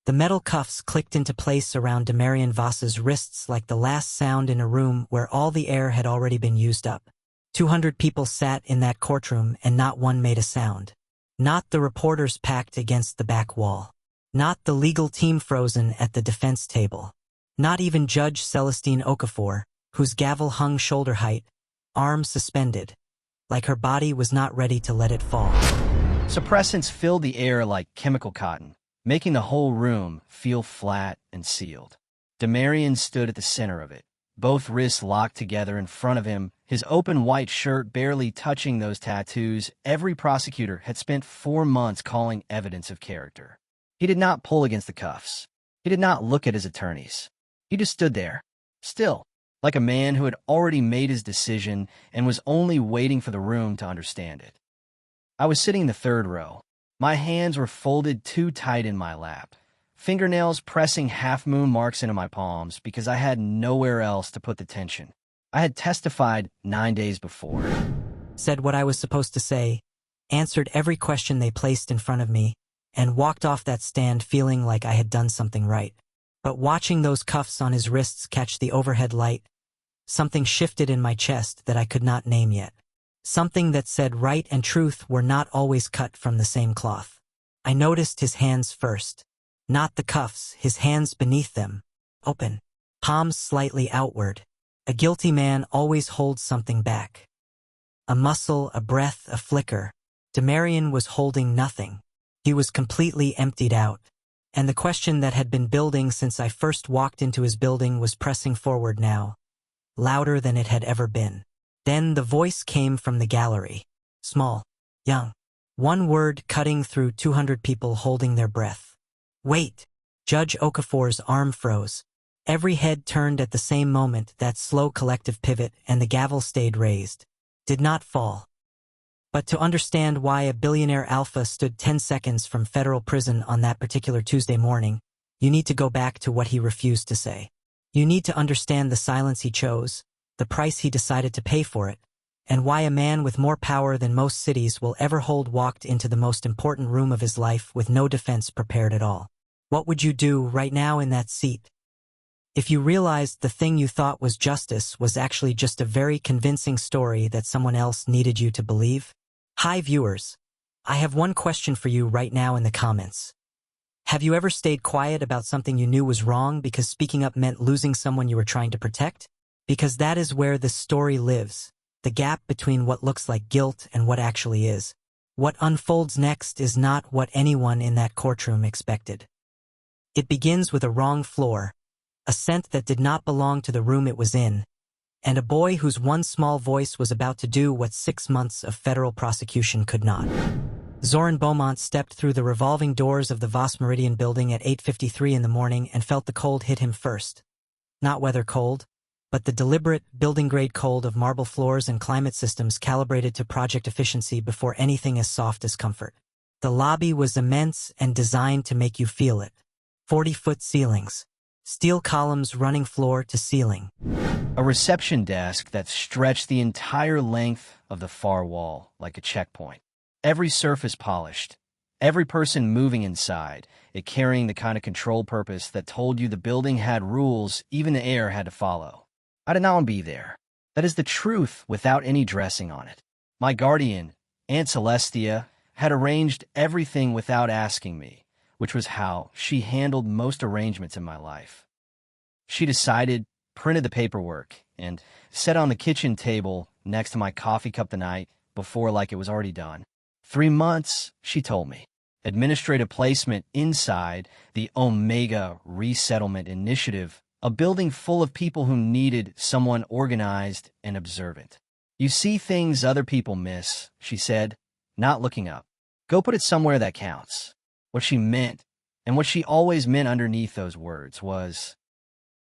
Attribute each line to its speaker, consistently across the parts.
Speaker 1: The metal cuffs clicked into place around Demarion Voss's wrists like the last sound in a room where all the air had already been used up. 200 people sat in that courtroom and not one made a sound. Not the reporters packed against the back wall. Not the legal team frozen at the defense table. Not even Judge Celestine Okafor, whose gavel hung shoulder height, arms suspended, like her body was not ready to let it fall.
Speaker 2: Suppressants filled the air like chemical cotton, making the whole room feel flat and sealed. Demarion stood at the center of it, both wrists locked together in front of him, his open white shirt barely touching those tattoos every prosecutor had spent 4 months calling evidence of character. He did not pull against the cuffs. He did not look at his attorneys. He just stood there, still, like a man who had already made his decision and was only waiting for the room to understand it. I was sitting in the third row. My hands were folded too tight in my lap, fingernails pressing half-moon marks into my palms because I had nowhere else to put the tension. I had testified 9 days before.
Speaker 1: Said what I was supposed to say, answered every question they placed in front of me, and walked off that stand feeling like I had done something right. But watching those cuffs on his wrists catch the overhead light, something shifted in my chest that I could not name yet. Something that said right and truth were not always cut from the same cloth. I noticed his hands first. Not the cuffs, his hands beneath them. Open. Palms slightly outward. A guilty man always holds something back. A muscle, a breath, a flicker. Demarion was holding nothing. He was completely emptied out. And the question that had been building since I first walked into his building was pressing forward now, louder than it had ever been. Then the voice came from the gallery. Small, young. One word cutting through 200 people holding their breath. Wait! Judge Okafor's arm froze. Every head turned at the same moment, that slow collective pivot, and the gavel stayed raised. Did not fall. But to understand why a billionaire alpha stood 10 seconds from federal prison on that particular Tuesday morning, you need to go back to what he refused to say. You need to understand the silence he chose, the price he decided to pay for it, and why a man with more power than most cities will ever hold walked into the most important room of his life with no defense prepared at all. What would you do right now in that seat? If you realized the thing you thought was justice was actually just a very convincing story that someone else needed you to believe? Hi viewers, I have one question for you right now in the comments. Have you ever stayed quiet about something you knew was wrong because speaking up meant losing someone you were trying to protect? Because that is where this story lives, the gap between what looks like guilt and what actually is. What unfolds next is not what anyone in that courtroom expected. It begins with a wrong floor, a scent that did not belong to the room it was in, and a boy whose one small voice was about to do what 6 months of federal prosecution could not. Zoren Beaumont stepped through the revolving doors of the Voss Meridian building at 8:53 in the morning and felt the cold hit him first. Not weather cold, but the deliberate, building-grade cold of marble floors and climate systems calibrated to project efficiency before anything as soft as comfort. The lobby was immense and designed to make you feel it. 40-foot ceilings. Steel columns running floor to ceiling.
Speaker 2: A reception desk that stretched the entire length of the far wall like a checkpoint. Every surface polished. Every person moving inside, it carrying the kind of control purpose that told you the building had rules even the air had to follow. I did not want to be there. That is the truth without any dressing on it. My guardian, Aunt Celestia, had arranged everything without asking me, which was how she handled most arrangements in my life. She decided, printed the paperwork, and set on the kitchen table next to my coffee cup the night before like it was already done. 3 months, she told me. Administrative placement inside the Omega Resettlement Initiative, a building full of people who needed someone organized and observant. You see things other people miss, she said, not looking up. Go put it somewhere that counts. What she meant, and what she always meant underneath those words, was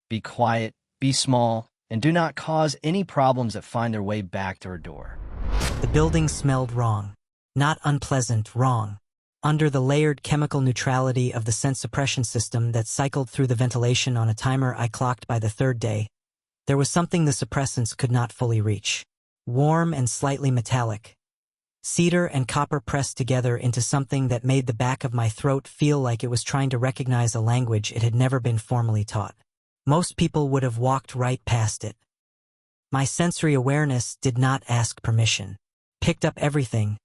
Speaker 2: be quiet, be small, and do not cause any problems that find their way back to her door.
Speaker 1: The building smelled wrong. Not unpleasant, wrong. Under the layered chemical neutrality of the scent suppression system that cycled through the ventilation on a timer I clocked by the 3rd day, there was something the suppressants could not fully reach. Warm and slightly metallic. cedar and copper pressed together into something that made the back of my throat feel like it was trying to recognize a language it had never been formally taught. Most people would have walked right past it. My sensory awareness did not ask permission, picked up everything,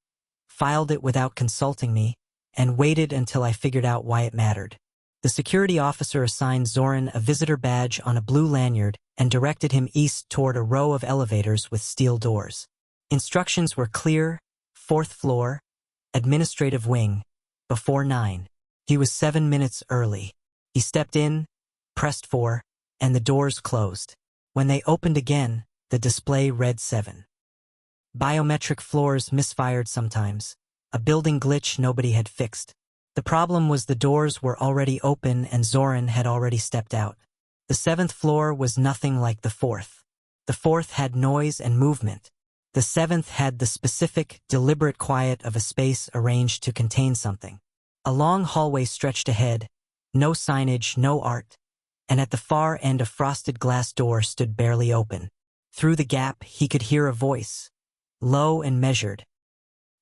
Speaker 1: filed it without consulting me, and waited until I figured out why it mattered. The security officer assigned Zoren a visitor badge on a blue lanyard and directed him east toward a row of elevators with steel doors. Instructions were clear: 4th floor, administrative wing, before 9. He was 7 minutes early. He stepped in, pressed 4, and the doors closed. When they opened again, the display read 7. Biometric floors misfired sometimes, a building glitch nobody had fixed. The problem was the doors were already open and Zoren had already stepped out. The 7th floor was nothing like the 4th. The 4th had noise and movement. The 7th had the specific, deliberate quiet of a space arranged to contain something. A long hallway stretched ahead, no signage, no art, and at the far end a frosted glass door stood barely open. Through the gap he could hear a voice, low and measured,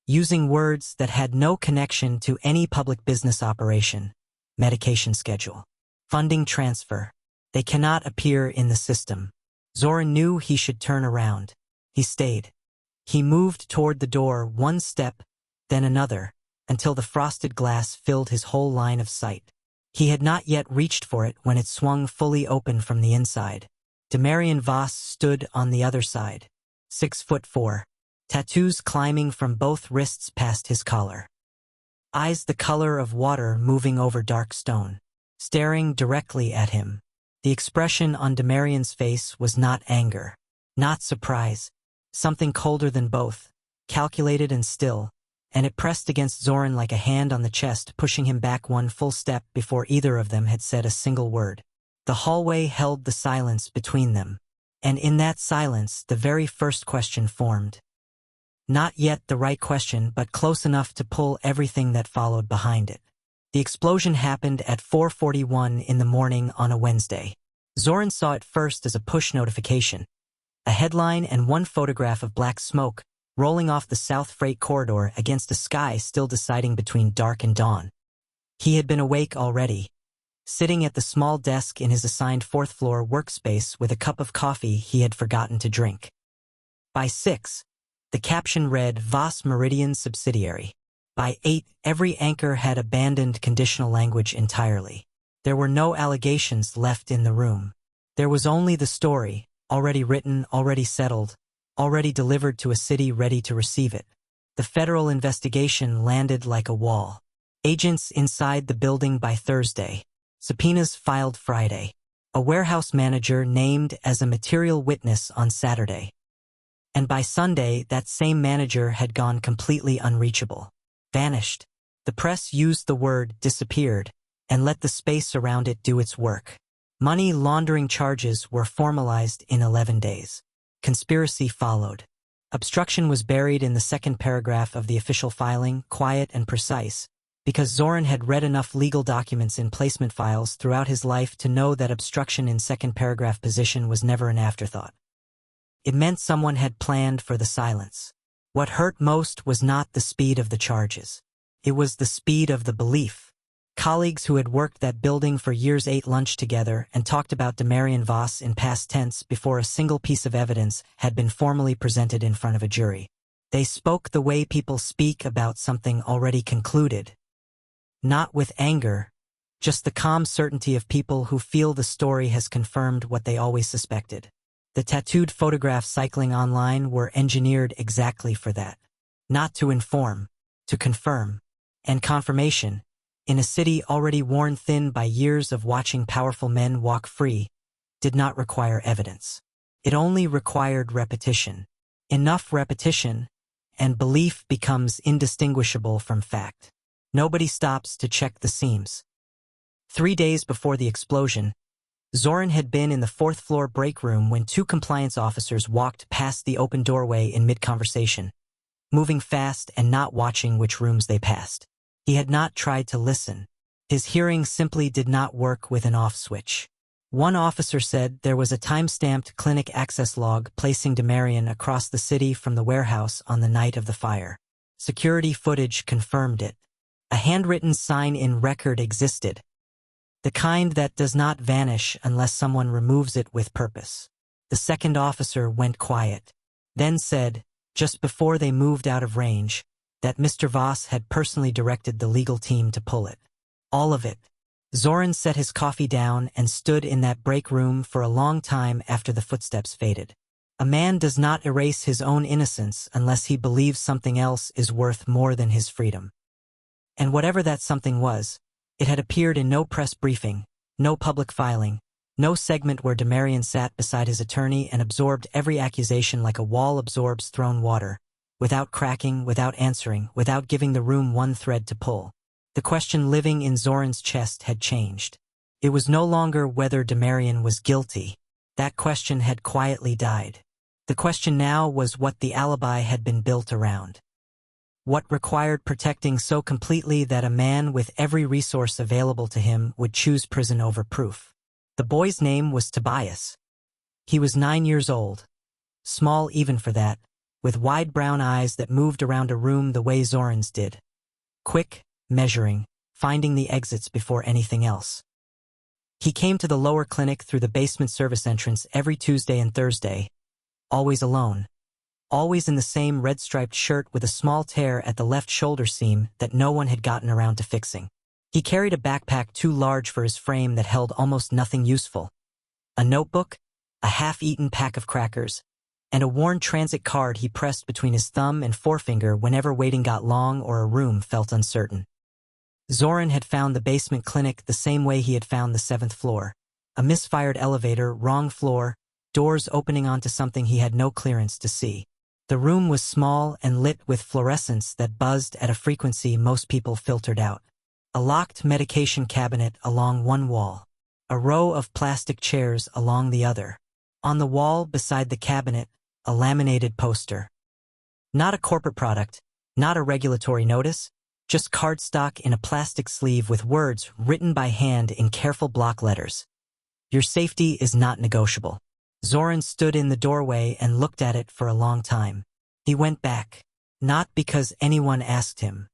Speaker 1: using words that had no connection to any public business operation: medication schedule, funding transfer. They cannot appear in the system. Zoren knew he should turn around. He stayed. He moved toward the door, one step, then another, until the frosted glass filled his whole line of sight. He had not yet reached for it when it swung fully open from the inside. Demarion Voss stood on the other side, 6'4", tattoos climbing from both wrists past his collar. Eyes the color of water moving over dark stone, staring directly at him. The expression on Demarion's face was not anger, not surprise, something colder than both, calculated and still, and it pressed against Zoren like a hand on the chest, pushing him back one full step before either of them had said a single word. The hallway held the silence between them, and in that silence the very first question formed. Not yet the right question, but close enough to pull everything that followed behind it. The explosion happened at 4:41 in the morning on a Wednesday. Zoren saw it first as a push notification, a headline and one photograph of black smoke rolling off the South Freight Corridor against a sky still deciding between dark and dawn. He had been awake already, sitting at the small desk in his assigned 4th floor workspace with a cup of coffee he had forgotten to drink. By 6, the caption read Voss Meridian Subsidiary. By 8, every anchor had abandoned conditional language entirely. There were no allegations left in the room. There was only the story, already written, already settled, already delivered to a city ready to receive it. The federal investigation landed like a wall. Agents inside the building by Thursday. Subpoenas filed Friday. A warehouse manager named as a material witness on Saturday. And by Sunday, that same manager had gone completely unreachable. Vanished. The press used the word disappeared and let the space around it do its work. Money laundering charges were formalized in 11 days. Conspiracy followed. Obstruction was buried in the second paragraph of the official filing, quiet and precise, because Zoren had read enough legal documents in placement files throughout his life to know that obstruction in second paragraph position was never an afterthought. It meant someone had planned for the silence. What hurt most was not the speed of the charges. It was the speed of the belief. Colleagues who had worked that building for years ate lunch together and talked about Demarion Voss in past tense before a single piece of evidence had been formally presented in front of a jury. They spoke the way people speak about something already concluded. Not with anger, just the calm certainty of people who feel the story has confirmed what they always suspected. The tattooed photographs cycling online were engineered exactly for that. Not to inform, to confirm. And confirmation, in a city already worn thin by years of watching powerful men walk free, did not require evidence. It only required repetition. Enough repetition, and belief becomes indistinguishable from fact. Nobody stops to check the seams. 3 days before the explosion, Zoren had been in the 4th floor break room when 2 compliance officers walked past the open doorway in mid-conversation, moving fast and not watching which rooms they passed. He had not tried to listen. His hearing simply did not work with an off switch. One officer said there was a time-stamped clinic access log placing Demarion across the city from the warehouse on the night of the fire. Security footage confirmed it. A handwritten sign-in record existed. The kind that does not vanish unless someone removes it with purpose. The second officer went quiet, then said, just before they moved out of range, that Mr. Voss had personally directed the legal team to pull it. All of it. Zoren set his coffee down and stood in that break room for a long time after the footsteps faded. A man does not erase his own innocence unless he believes something else is worth more than his freedom. And whatever that something was, it had appeared in no press briefing, no public filing, no segment where Demarion sat beside his attorney and absorbed every accusation like a wall absorbs thrown water, without cracking, without answering, without giving the room one thread to pull. The question living in Zoren's chest had changed. It was no longer whether Demarion was guilty. That question had quietly died. The question now was what the alibi had been built around. What required protecting so completely that a man with every resource available to him would choose prison over proof. The boy's name was Tobias. He was 9 years old, small even for that, with wide brown eyes that moved around a room the way Zoren's did. Quick, measuring, finding the exits before anything else. He came to the lower clinic through the basement service entrance every Tuesday and Thursday, always alone. Always in the same red-striped shirt with a small tear at the left shoulder seam that no one had gotten around to fixing. He carried a backpack too large for his frame that held almost nothing useful. A notebook, a half-eaten pack of crackers, and a worn transit card he pressed between his thumb and forefinger whenever waiting got long or a room felt uncertain. Zoren had found the basement clinic the same way he had found the 7th floor. A misfired elevator, wrong floor, doors opening onto something he had no clearance to see. The room was small and lit with fluorescence that buzzed at a frequency most people filtered out. A locked medication cabinet along one wall. A row of plastic chairs along the other. On the wall beside the cabinet, a laminated poster. Not a corporate product, not a regulatory notice, just cardstock in a plastic sleeve with words written by hand in careful block letters. Your safety is not negotiable. Zoren stood in the doorway and looked at it for a long time. He went back, not because anyone asked him.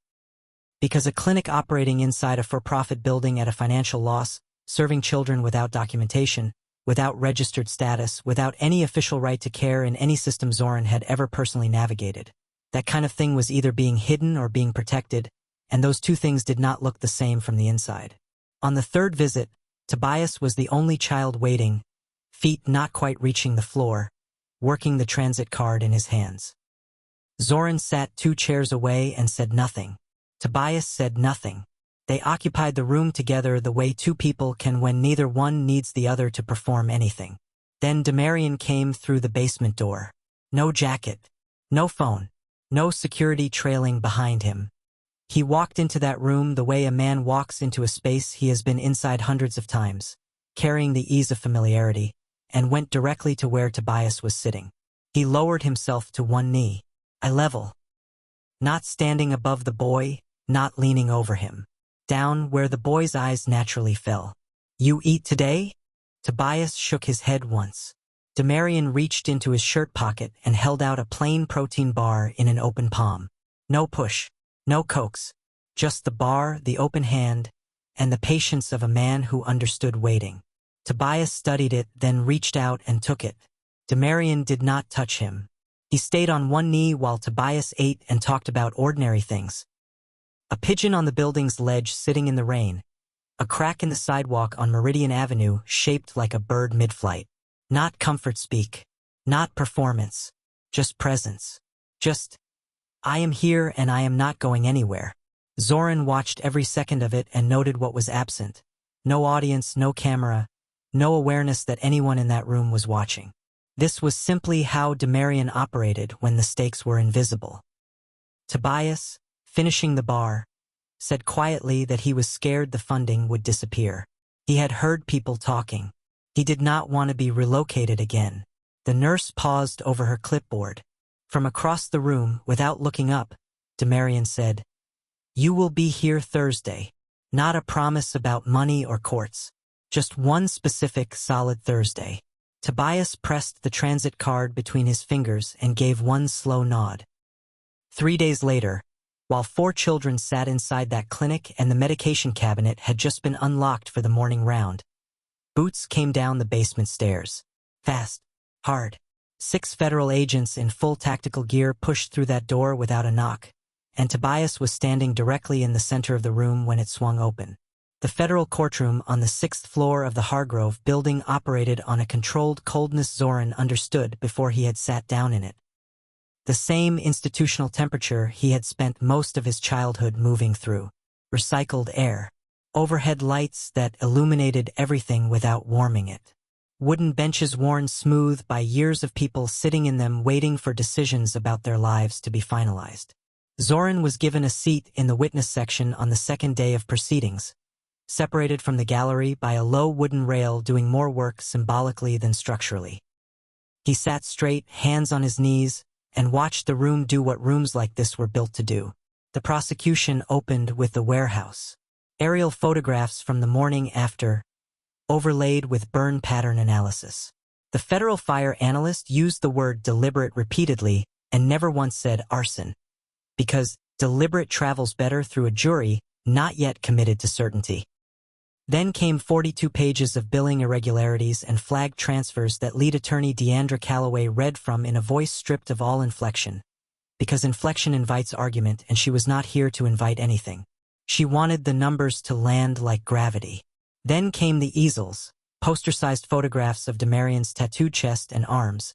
Speaker 1: Because a clinic operating inside a for-profit building at a financial loss, serving children without documentation, without registered status, without any official right to care in any system Zoren had ever personally navigated. That kind of thing was either being hidden or being protected, and those two things did not look the same from the inside. On the third visit, Tobias was the only child waiting, feet not quite reaching the floor, working the transit card in his hands. Zoren sat 2 chairs away and said nothing. Tobias said nothing. They occupied the room together the way 2 people can when neither one needs the other to perform anything. Then Demarion came through the basement door. No jacket, no phone, no security trailing behind him. He walked into that room the way a man walks into a space he has been inside hundreds of times, carrying the ease of familiarity, and went directly to where Tobias was sitting. He lowered himself to one knee, eye level. Not standing above the boy, not leaning over him. Down where the boy's eyes naturally fell. You eat today? Tobias shook his head once. Demarion reached into his shirt pocket and held out a plain protein bar in an open palm. No push, no coax, just the bar, the open hand, and the patience of a man who understood waiting. Tobias studied it, then reached out and took it. Demarion did not touch him. He stayed on one knee while Tobias ate and talked about ordinary things. A pigeon on the building's ledge sitting in the rain. A crack in the sidewalk on Meridian Avenue shaped like a bird mid-flight. Not comfort speak. Not performance. Just presence. Just, I am here and I am not going anywhere. Zoren watched every second of it and noted what was absent. No audience, no camera, no awareness that anyone in that room was watching. This was simply how Demarion operated when the stakes were invisible. Tobias, finishing the bar, said quietly that he was scared the funding would disappear. He had heard people talking. He did not want to be relocated again. The nurse paused over her clipboard. From across the room, without looking up, Demarion said, "You will be here Thursday. Not a promise about money or courts. Just one specific, solid Thursday." Tobias pressed the transit card between his fingers and gave one slow nod. 3 days later, while 4 children sat inside that clinic and the medication cabinet had just been unlocked for the morning round. Boots came down the basement stairs. Fast. Hard. 6 federal agents in full tactical gear pushed through that door without a knock, and Tobias was standing directly in the center of the room when it swung open. The federal courtroom on the 6th floor of the Hargrove building operated on a controlled coldness Zoren understood before he had sat down in it. The same institutional temperature he had spent most of his childhood moving through. Recycled air. Overhead lights that illuminated everything without warming it. Wooden benches worn smooth by years of people sitting in them waiting for decisions about their lives to be finalized. Zoren was given a seat in the witness section on the second day of proceedings, separated from the gallery by a low wooden rail doing more work symbolically than structurally. He sat straight, hands on his knees, and watched the room do what rooms like this were built to do. The prosecution opened with the warehouse. Aerial photographs from the morning after, overlaid with burn pattern analysis. The federal fire analyst used the word deliberate repeatedly and never once said arson, because deliberate travels better through a jury not yet committed to certainty. Then came 42 pages of billing irregularities and flag transfers that lead attorney Deandra Calloway read from in a voice stripped of all inflection, because inflection invites argument and she was not here to invite anything. She wanted the numbers to land like gravity. Then came the easels, poster-sized photographs of Demarion's tattooed chest and arms,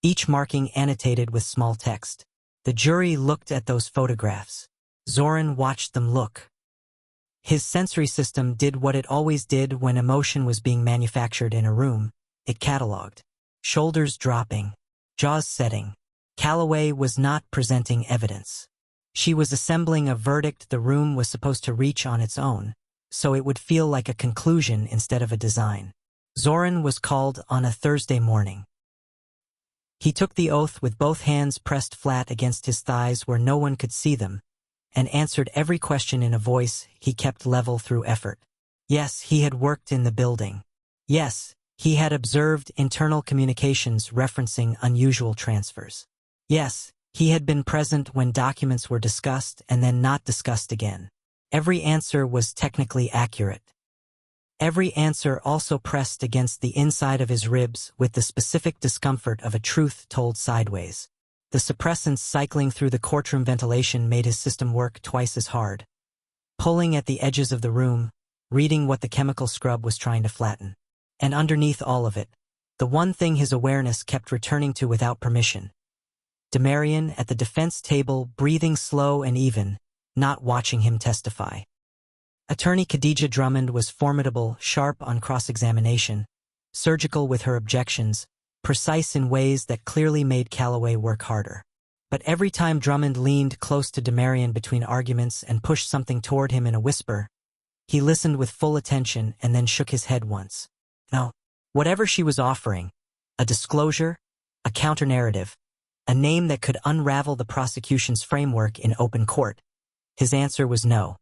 Speaker 1: each marking annotated with small text. The jury looked at those photographs. Zoren watched them look. His sensory system did what it always did when emotion was being manufactured in a room. It catalogued. Shoulders dropping. Jaws setting. Calloway was not presenting evidence. She was assembling a verdict the room was supposed to reach on its own, so it would feel like a conclusion instead of a design. Zoren was called on a Thursday morning. He took the oath with both hands pressed flat against his thighs where no one could see them, and answered every question in a voice he kept level through effort. Yes, he had worked in the building. Yes, he had observed internal communications referencing unusual transfers. Yes, he had been present when documents were discussed and then not discussed again. Every answer was technically accurate. Every answer also pressed against the inside of his ribs with the specific discomfort of a truth told sideways. The suppressants cycling through the courtroom ventilation made his system work twice as hard. Pulling at the edges of the room, reading what the chemical scrub was trying to flatten. And underneath all of it, the one thing his awareness kept returning to without permission. Demarion at the defense table, breathing slow and even, not watching him testify. Attorney Khadija Drummond was formidable, sharp on cross-examination, surgical with her objections, precise in ways that clearly made Calloway work harder. But every time Drummond leaned close to Demarion between arguments and pushed something toward him in a whisper, he listened with full attention and then shook his head once. No. Whatever she was offering, a disclosure, a counter-narrative, a name that could unravel the prosecution's framework in open court, his answer was no.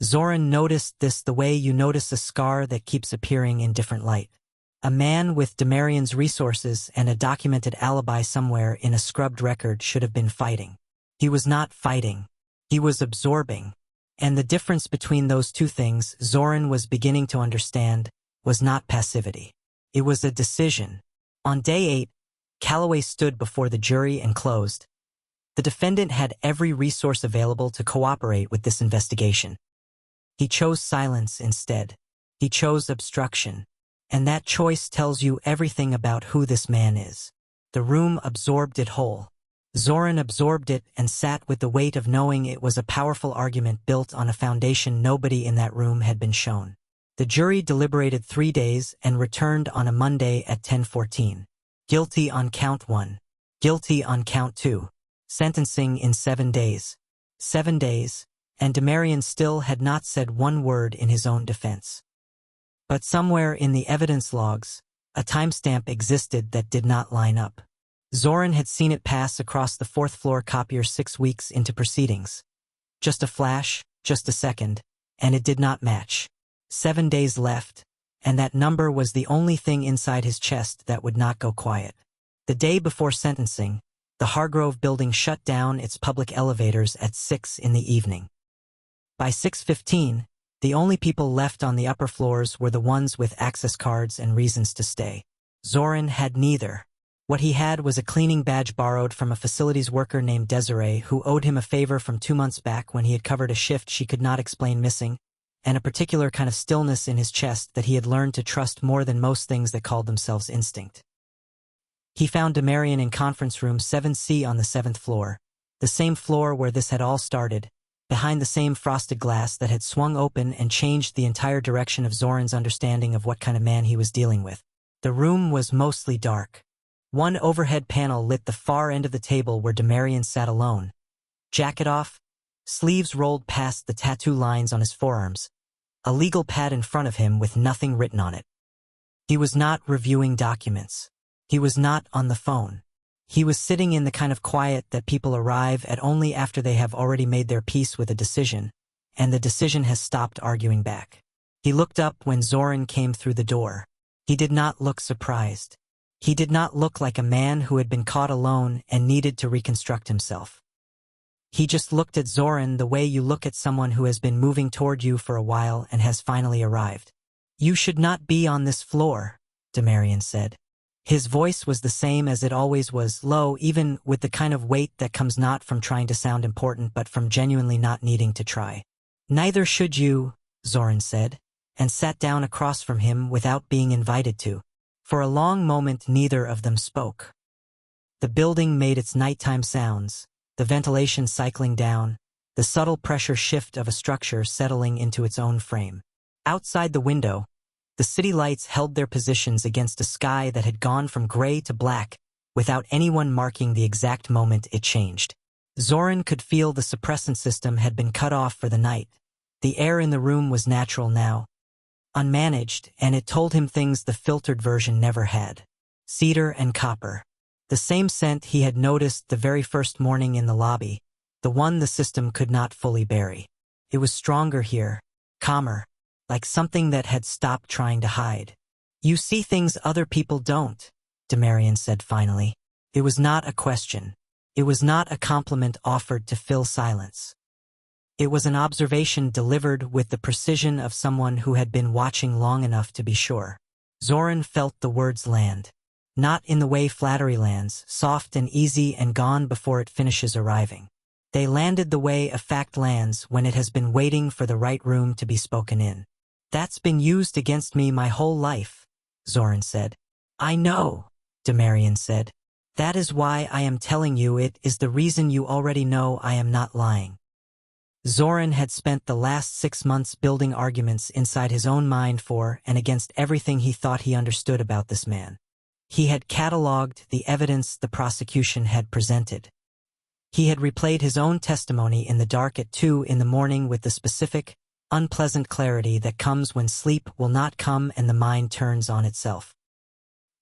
Speaker 1: Zoren noticed this the way you notice a scar that keeps appearing in different light. A man with Demarion's resources and a documented alibi somewhere in a scrubbed record should have been fighting. He was not fighting. He was absorbing. And the difference between those two things, Zoren was beginning to understand, was not passivity. It was a decision. On day 8, Calloway stood before the jury and closed. The defendant had every resource available to cooperate with this investigation. He chose silence instead. He chose obstruction. And that choice tells you everything about who this man is. The room absorbed it whole. Zoren absorbed it and sat with the weight of knowing it was a powerful argument built on a foundation nobody in that room had been shown. The jury deliberated 3 days and returned on a Monday at 10:14. Guilty on count 1. Guilty on count 2. Sentencing in 7 days. 7 days, and Demarion still had not said one word in his own defense. But somewhere in the evidence logs, a timestamp existed that did not line up. Zoren had seen it pass across the 4th floor copier 6 weeks into proceedings. Just a flash, just a second, and it did not match. 7 days left, and that number was the only thing inside his chest that would not go quiet. The day before sentencing, The Hargrove building shut down its public elevators at 6 in the evening. By 6:15, the only people left on the upper floors were the ones with access cards and reasons to stay. Zoren had neither. What he had was a cleaning badge borrowed from a facilities worker named Desiree who owed him a favor from 2 months back when he had covered a shift she could not explain missing, and a particular kind of stillness in his chest that he had learned to trust more than most things that called themselves instinct. He found Demarion in conference room 7C on the 7th floor, the same floor where this had all started, behind the same frosted glass that had swung open and changed the entire direction of Zoren's understanding of what kind of man he was dealing with. The room was mostly dark. One overhead panel lit the far end of the table where Demarion sat alone. Jacket off, sleeves rolled past the tattoo lines on his forearms, a legal pad in front of him with nothing written on it. He was not reviewing documents. He was not on the phone. He was sitting in the kind of quiet that people arrive at only after they have already made their peace with a decision, and the decision has stopped arguing back. He looked up when Zoren came through the door. He did not look surprised. He did not look like a man who had been caught alone and needed to reconstruct himself. He just looked at Zoren the way you look at someone who has been moving toward you for a while and has finally arrived. "You should not be on this floor," Demarion said. His voice was the same as it always was, low, even with the kind of weight that comes not from trying to sound important but from genuinely not needing to try. "Neither should you," Zoren said, and sat down across from him without being invited to. For a long moment neither of them spoke. The building made its nighttime sounds, the ventilation cycling down, the subtle pressure shift of a structure settling into its own frame. Outside the window, the city lights held their positions against a sky that had gone from gray to black without anyone marking the exact moment it changed. Zoren could feel the suppressant system had been cut off for the night. The air in the room was natural now, unmanaged, and it told him things the filtered version never had. Cedar and copper. The same scent he had noticed the very first morning in the lobby, the one the system could not fully bury. It was stronger here, calmer, like something that had stopped trying to hide. "You see things other people don't," Demarion said finally. It was not a question. It was not a compliment offered to fill silence. It was an observation delivered with the precision of someone who had been watching long enough to be sure. Zoren felt the words land. Not in the way flattery lands, soft and easy and gone before it finishes arriving. They landed the way a fact lands when it has been waiting for the right room to be spoken in. "That's been used against me my whole life," Zoren said. "I know," Demarion said. "That is why I am telling you. It is the reason you already know I am not lying." Zoren had spent the last 6 months building arguments inside his own mind for and against everything he thought he understood about this man. He had catalogued the evidence the prosecution had presented. He had replayed his own testimony in the dark at 2 in the morning with the specific, unpleasant clarity that comes when sleep will not come and the mind turns on itself.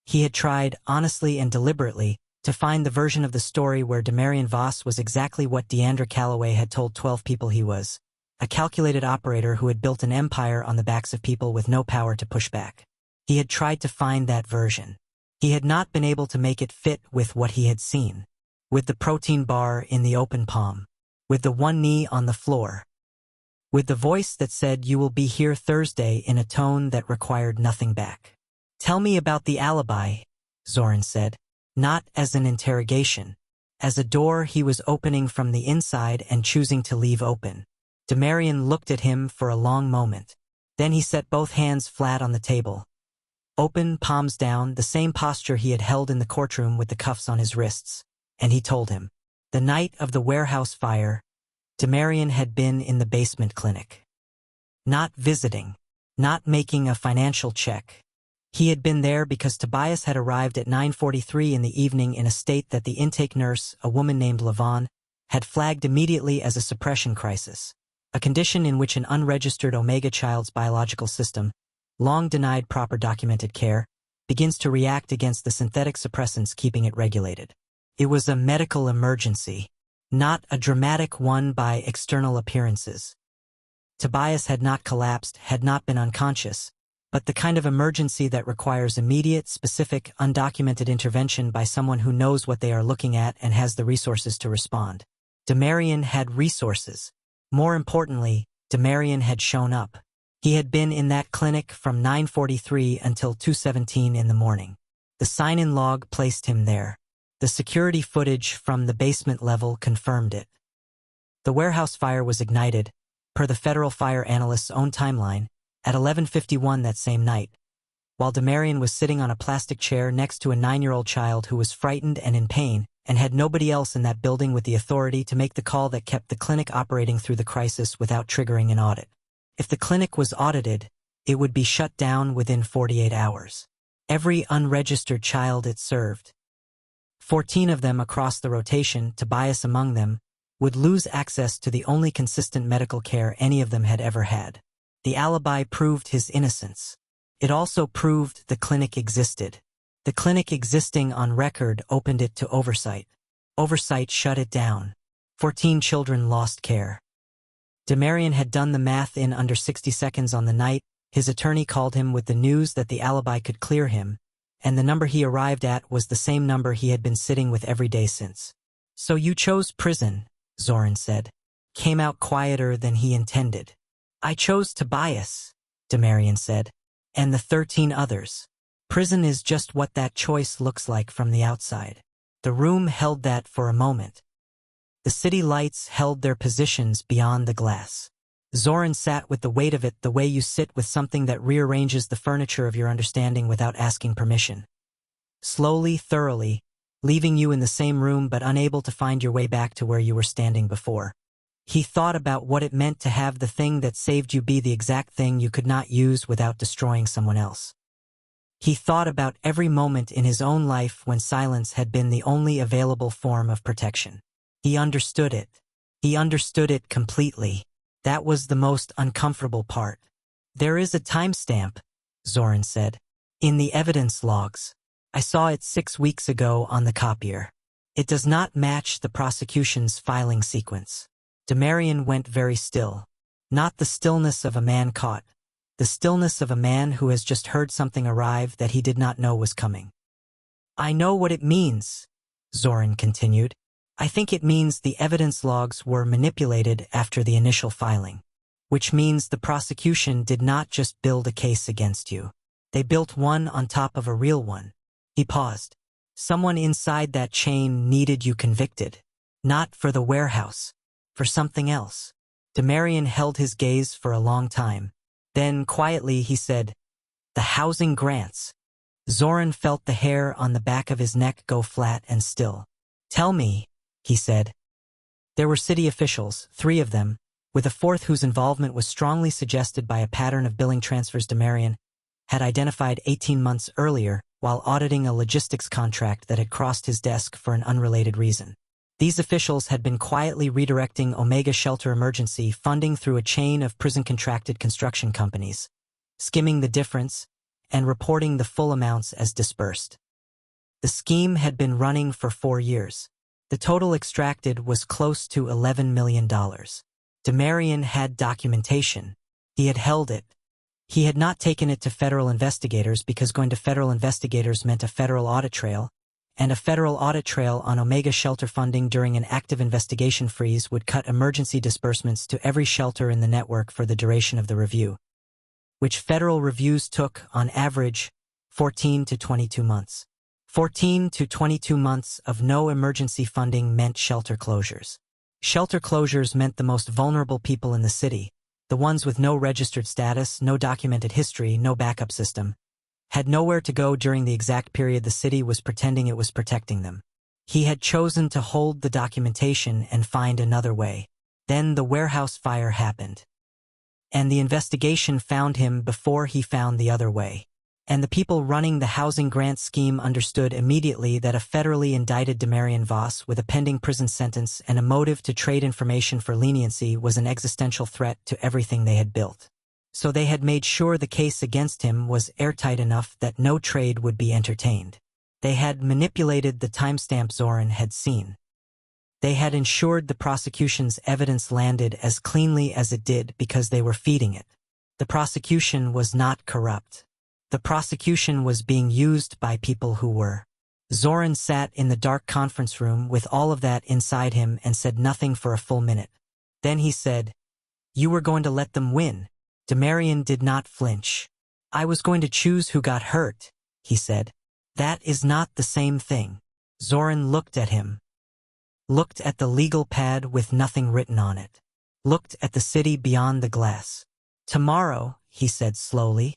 Speaker 1: He had tried, honestly and deliberately, to find the version of the story where Demarion Voss was exactly what Deandra Calloway had told 12 people he was, a calculated operator who had built an empire on the backs of people with no power to push back. He had tried to find that version. He had not been able to make it fit with what he had seen, with the protein bar in the open palm, with the one knee on the floor, with the voice that said "you will be here Thursday" in a tone that required nothing back. "Tell me about the alibi," Zoren said. Not as an interrogation, as a door he was opening from the inside and choosing to leave open. Demarion looked at him for a long moment. Then he set both hands flat on the table. Open, palms down, the same posture he had held in the courtroom with the cuffs on his wrists. And he told him. The night of the warehouse fire, Demarion had been in the basement clinic. Not visiting, not making a financial check. He had been there because Tobias had arrived at 9:43 in the evening in a state that the intake nurse, a woman named Levon, had flagged immediately as a suppression crisis, a condition in which an unregistered omega child's biological system, long denied proper documented care, begins to react against the synthetic suppressants keeping it regulated. It was a medical emergency, not a dramatic one by external appearances. Tobias had not collapsed, had not been unconscious, but the kind of emergency that requires immediate, specific, undocumented intervention by someone who knows what they are looking at and has the resources to respond. Demarion had resources. More importantly, Demarion had shown up. He had been in that clinic from 9:43 until 2:17 in the morning. The sign-in log placed him there. The security footage from the basement level confirmed it. The warehouse fire was ignited, per the federal fire analyst's own timeline, at 11:51 that same night, while Demarion was sitting on a plastic chair next to a 9-year-old child who was frightened and in pain, and had nobody else in that building with the authority to make the call that kept the clinic operating through the crisis without triggering an audit. If the clinic was audited, it would be shut down within 48 hours. Every unregistered child it served, 14 of them across the rotation, Tobias among them, would lose access to the only consistent medical care any of them had ever had. The alibi proved his innocence. It also proved the clinic existed. The clinic existing on record opened it to oversight. Oversight shut it down. 14 children lost care. Demarion had done the math in under 60 seconds on the night. His attorney called him with the news that the alibi could clear him, and the number he arrived at was the same number he had been sitting with every day since. "So you chose prison," Zoren said. "Came out quieter than he intended." "I chose Tobias," Demarion said, "and the 13 others. Prison is just what that choice looks like from the outside." The room held that for a moment. The city lights held their positions beyond the glass. Zoren sat with the weight of it the way you sit with something that rearranges the furniture of your understanding without asking permission. Slowly, thoroughly, leaving you in the same room but unable to find your way back to where you were standing before. He thought about what it meant to have the thing that saved you be the exact thing you could not use without destroying someone else. He thought about every moment in his own life when silence had been the only available form of protection. He understood it. He understood it completely. That was the most uncomfortable part. "There is a timestamp," Zoren said, "in the evidence logs. I saw it 6 weeks ago on the copier. It does not match the prosecution's filing sequence." Demarion went very still. Not the stillness of a man caught. The stillness of a man who has just heard something arrive that he did not know was coming. "I know what it means," Zoren continued. "I think it means the evidence logs were manipulated after the initial filing. Which means the prosecution did not just build a case against you. They built one on top of a real one." He paused. "Someone inside that chain needed you convicted. Not for the warehouse. For something else." Demarion held his gaze for a long time. Then, quietly, he said, "The housing grants." Zoren felt the hair on the back of his neck go flat and still. "Tell me," he said. There were city officials, 3 of them, with a 4th whose involvement was strongly suggested by a pattern of billing transfers Demarion had identified 18 months earlier while auditing a logistics contract that had crossed his desk for an unrelated reason. These officials had been quietly redirecting Omega Shelter emergency funding through a chain of prison-contracted construction companies, skimming the difference and reporting the full amounts as disbursed. The scheme had been running for 4 years. The total extracted was close to $11 million. Demarion had documentation. He had held it. He had not taken it to federal investigators because going to federal investigators meant a federal audit trail, and a federal audit trail on Omega Shelter funding during an active investigation freeze would cut emergency disbursements to every shelter in the network for the duration of the review, which federal reviews took, on average, 14 to 22 months. 14 to 22 months of no emergency funding meant shelter closures. Shelter closures meant the most vulnerable people in the city, the ones with no registered status, no documented history, no backup system, had nowhere to go during the exact period the city was pretending it was protecting them. He had chosen to hold the documentation and find another way. Then the warehouse fire happened. And the investigation found him before he found the other way. And the people running the housing grant scheme understood immediately that a federally indicted Demarion Voss with a pending prison sentence and a motive to trade information for leniency was an existential threat to everything they had built. So they had made sure the case against him was airtight enough that no trade would be entertained. They had manipulated the timestamp Zoren had seen. They had ensured the prosecution's evidence landed as cleanly as it did because they were feeding it. The prosecution was not corrupt. The prosecution was being used by people who were. Zoren sat in the dark conference room with all of that inside him and said nothing for a full minute. Then he said, "You were going to let them win." Demarion did not flinch. "I was going to choose who got hurt," he said. "That is not the same thing." Zoren looked at him. Looked at the legal pad with nothing written on it. Looked at the city beyond the glass. "Tomorrow," he said slowly,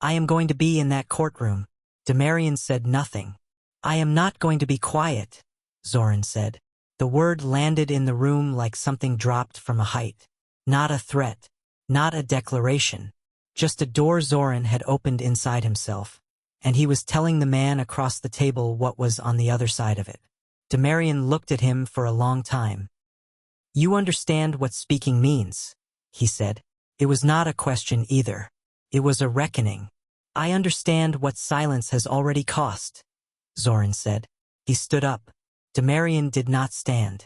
Speaker 1: "I am going to be in that courtroom." Demarion said nothing. "I am not going to be quiet," Zoren said. The word landed in the room like something dropped from a height. Not a threat. Not a declaration. Just a door Zoren had opened inside himself, and he was telling the man across the table what was on the other side of it. Demarion looked at him for a long time. "You understand what speaking means," he said. It was not a question either. It was a reckoning. "I understand what silence has already cost," Zoren said. He stood up. Demarion did not stand.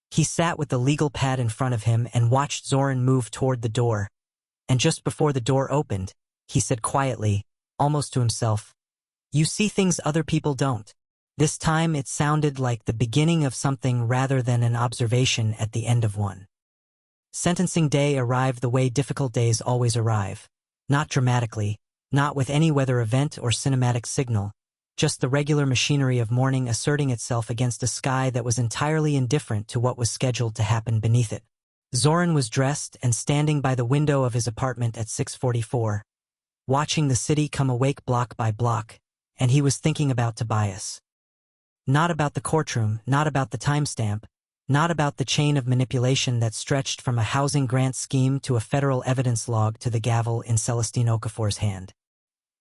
Speaker 1: He sat with the legal pad in front of him and watched Zoren move toward the door. And just before the door opened, he said quietly, almost to himself, "You see things other people don't." This time it sounded like the beginning of something rather than an observation at the end of one. Sentencing day arrived the way difficult days always arrive. Not dramatically, not with any weather event or cinematic signal, just the regular machinery of morning asserting itself against a sky that was entirely indifferent to what was scheduled to happen beneath it. Zoren was dressed and standing by the window of his apartment at 6:44, watching the city come awake block by block, and he was thinking about Tobias. Not about the courtroom, not about the timestamp, not about the chain of manipulation that stretched from a housing grant scheme to a federal evidence log to the gavel in Celestine Okafor's hand.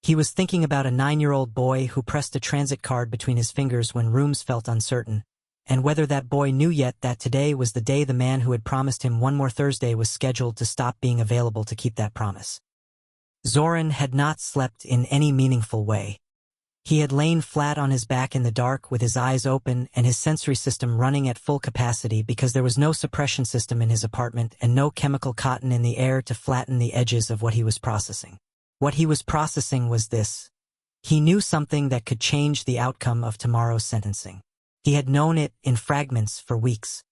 Speaker 1: He was thinking about a 9-year-old boy who pressed a transit card between his fingers when rooms felt uncertain, and whether that boy knew yet that today was the day the man who had promised him one more Thursday was scheduled to stop being available to keep that promise. Zoren had not slept in any meaningful way. He had lain flat on his back in the dark with his eyes open and his sensory system running at full capacity because there was no suppression system in his apartment and no chemical cotton in the air to flatten the edges of what he was processing. What he was processing was this. He knew something that could change the outcome of tomorrow's sentencing. He had known it in fragments for weeks.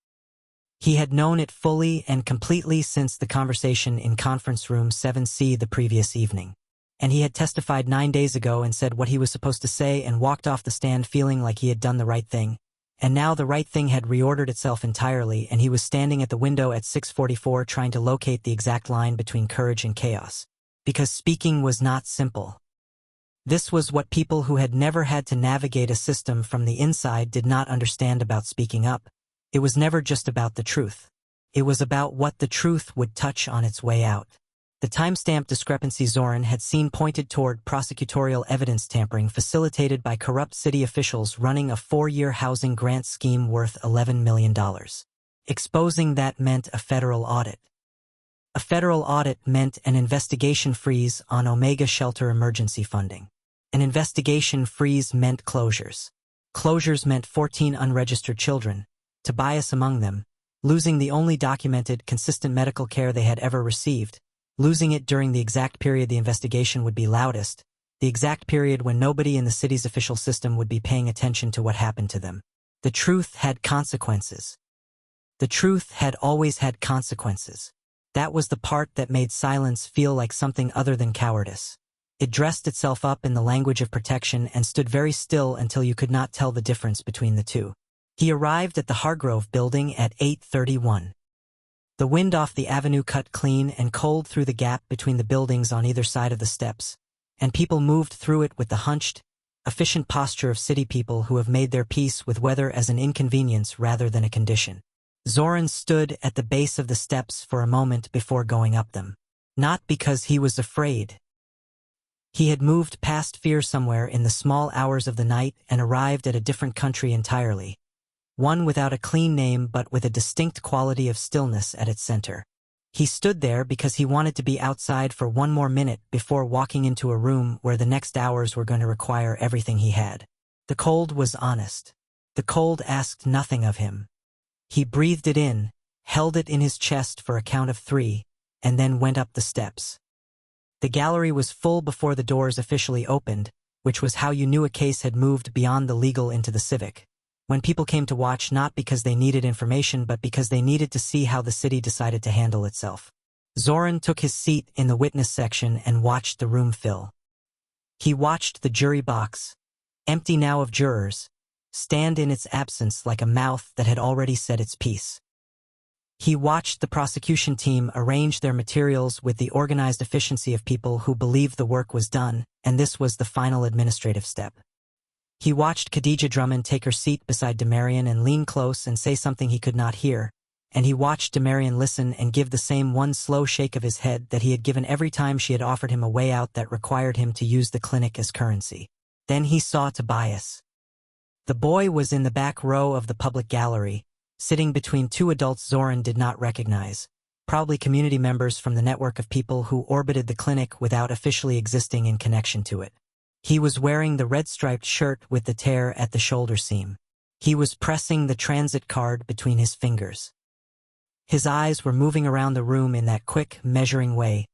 Speaker 1: He had known it fully and completely since the conversation in conference room 7C the previous evening. And he had testified 9 days ago and said what he was supposed to say and walked off the stand feeling like he had done the right thing. And now the right thing had reordered itself entirely and he was standing at the window at 6:44 trying to locate the exact line between courage and chaos. Because speaking was not simple. This was what people who had never had to navigate a system from the inside did not understand about speaking up. It was never just about the truth. It was about what the truth would touch on its way out. The timestamp discrepancy Zoren had seen pointed toward prosecutorial evidence tampering facilitated by corrupt city officials running a 4-year housing grant scheme worth $11 million. Exposing that meant a federal audit. A federal audit meant an investigation freeze on Omega Shelter emergency funding. An investigation freeze meant closures. Closures meant 14 unregistered children, Tobias among them, losing the only documented, consistent medical care they had ever received, losing it during the exact period the investigation would be loudest, the exact period when nobody in the city's official system would be paying attention to what happened to them. The truth had consequences. The truth had always had consequences. That was the part that made silence feel like something other than cowardice. It dressed itself up in the language of protection and stood very still until you could not tell the difference between the two. He arrived at the Hargrove building at 8:31. The wind off the avenue cut clean and cold through the gap between the buildings on either side of the steps, and people moved through it with the hunched, efficient posture of city people who have made their peace with weather as an inconvenience rather than a condition. Zoren stood at the base of the steps for a moment before going up them. Not because he was afraid. He had moved past fear somewhere in the small hours of the night and arrived at a different country entirely. One without a clean name but with a distinct quality of stillness at its center. He stood there because he wanted to be outside for one more minute before walking into a room where the next hours were going to require everything he had. The cold was honest. The cold asked nothing of him. He breathed it in, held it in his chest for a count of 3, and then went up the steps. The gallery was full before the doors officially opened, which was how you knew a case had moved beyond the legal into the civic. When people came to watch not because they needed information but because they needed to see how the city decided to handle itself. Zoren took his seat in the witness section and watched the room fill. He watched the jury box, empty now of jurors, stand in its absence like a mouth that had already said its piece. He watched the prosecution team arrange their materials with the organized efficiency of people who believed the work was done, and this was the final administrative step. He watched Khadija Drummond take her seat beside Demarion and lean close and say something he could not hear, and he watched Demarion listen and give the same one slow shake of his head that he had given every time she had offered him a way out that required him to use the clinic as currency. Then he saw Tobias. The boy was in the back row of the public gallery, sitting between two adults Zoren did not recognize, probably community members from the network of people who orbited the clinic without officially existing in connection to it. He was wearing the red-striped shirt with the tear at the shoulder seam. He was pressing the transit card between his fingers. His eyes were moving around the room in that quick, measuring way,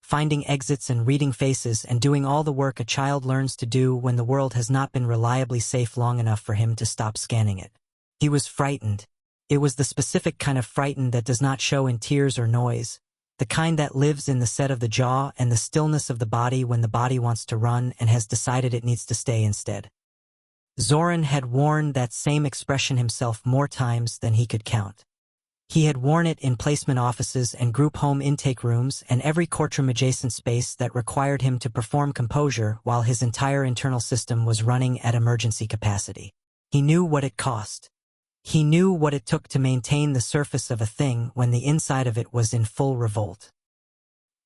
Speaker 1: finding exits and reading faces and doing all the work a child learns to do when the world has not been reliably safe long enough for him to stop scanning it. He was frightened. It was the specific kind of frightened that does not show in tears or noise, the kind that lives in the set of the jaw and the stillness of the body when the body wants to run and has decided it needs to stay instead. Zoren had worn that same expression himself more times than he could count. He had worn it in placement offices and group home intake rooms and every courtroom-adjacent space that required him to perform composure while his entire internal system was running at emergency capacity. He knew what it cost. He knew what it took to maintain the surface of a thing when the inside of it was in full revolt.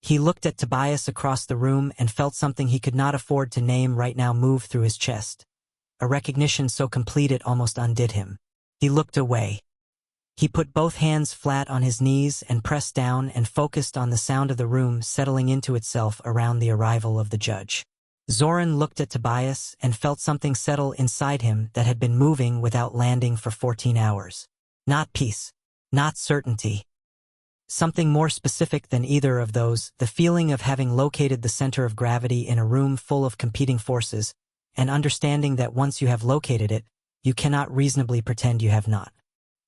Speaker 1: He looked at Tobias across the room and felt something he could not afford to name right now move through his chest, a recognition so complete it almost undid him. He looked away. He put both hands flat on his knees and pressed down and focused on the sound of the room settling into itself around the arrival of the judge. Zoren looked at Tobias and felt something settle inside him that had been moving without landing for 14 hours. Not peace. Not certainty. Something more specific than either of those, the feeling of having located the center of gravity in a room full of competing forces, and understanding that once you have located it, you cannot reasonably pretend you have not.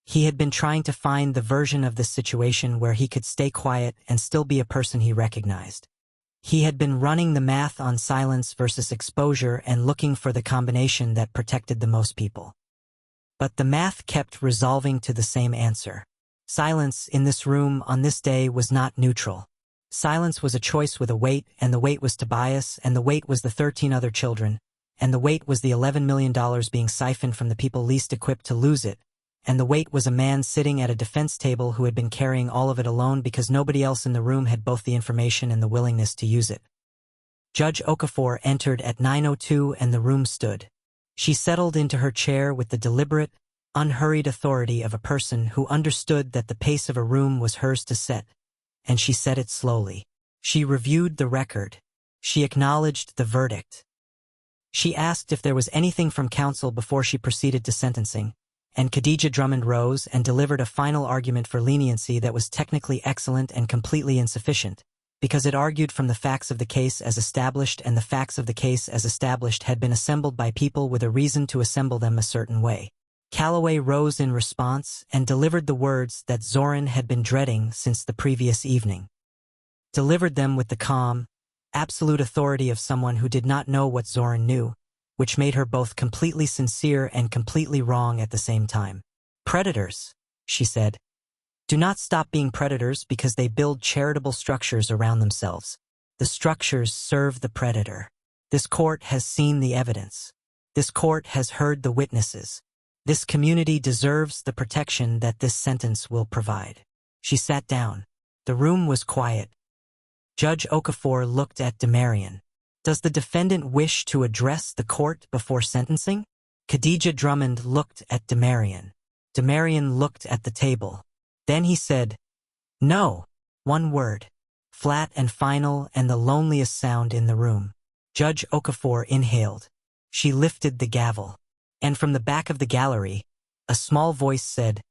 Speaker 1: He had been trying to find the version of this situation where he could stay quiet and still be a person he recognized. He had been running the math on silence versus exposure and looking for the combination that protected the most people. But the math kept resolving to the same answer. Silence in this room on this day was not neutral. Silence was a choice with a weight, and the weight was Tobias, and the weight was the 13 other children, and the weight was the $11 million being siphoned from the people least equipped to lose it, and the weight was a man sitting at a defense table who had been carrying all of it alone because nobody else in the room had both the information and the willingness to use it. Judge Okafor entered at 9:02 and the room stood. She settled into her chair with the deliberate, unhurried authority of a person who understood that the pace of a room was hers to set, and she set it slowly. She reviewed the record. She acknowledged the verdict. She asked if there was anything from counsel before she proceeded to sentencing, and Khadija Drummond rose and delivered a final argument for leniency that was technically excellent and completely insufficient, because it argued from the facts of the case as established, and the facts of the case as established had been assembled by people with a reason to assemble them a certain way. Calloway rose in response and delivered the words that Zoren had been dreading since the previous evening. Delivered them with the calm, absolute authority of someone who did not know what Zoren knew, which made her both completely sincere and completely wrong at the same time. Predators, she said. Do not stop being predators because they build charitable structures around themselves. The structures serve the predator. This court has seen the evidence. This court has heard the witnesses. This community deserves the protection that this sentence will provide. She sat down. The room was quiet. Judge Okafor looked at Demarion. Does the defendant wish to address the court before sentencing? Khadija Drummond looked at Demarion. Demarion looked at the table. Then he said, "No." One word. Flat and final and the loneliest sound in the room. Judge Okafor inhaled. She lifted the gavel. And from the back of the gallery, a small voice said,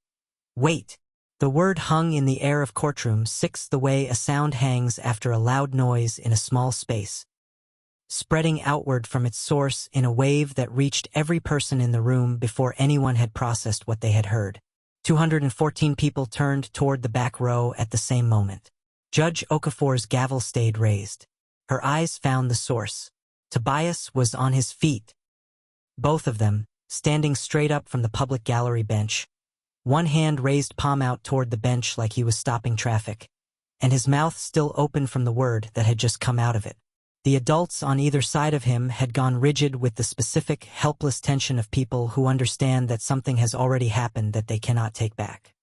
Speaker 1: "Wait." The word hung in the air of courtroom 6 the way a sound hangs after a loud noise in a small space, spreading outward from its source in a wave that reached every person in the room before anyone had processed what they had heard. 214 people turned toward the back row at the same moment. Judge Okafor's gavel stayed raised. Her eyes found the source. Tobias was on his feet. Both of them, standing straight up from the public gallery bench, one hand raised palm out toward the bench like he was stopping traffic, and his mouth still open from the word that had just come out of it. The adults on either side of him had gone rigid with the specific, helpless tension of people who understand that something has already happened that they cannot take back.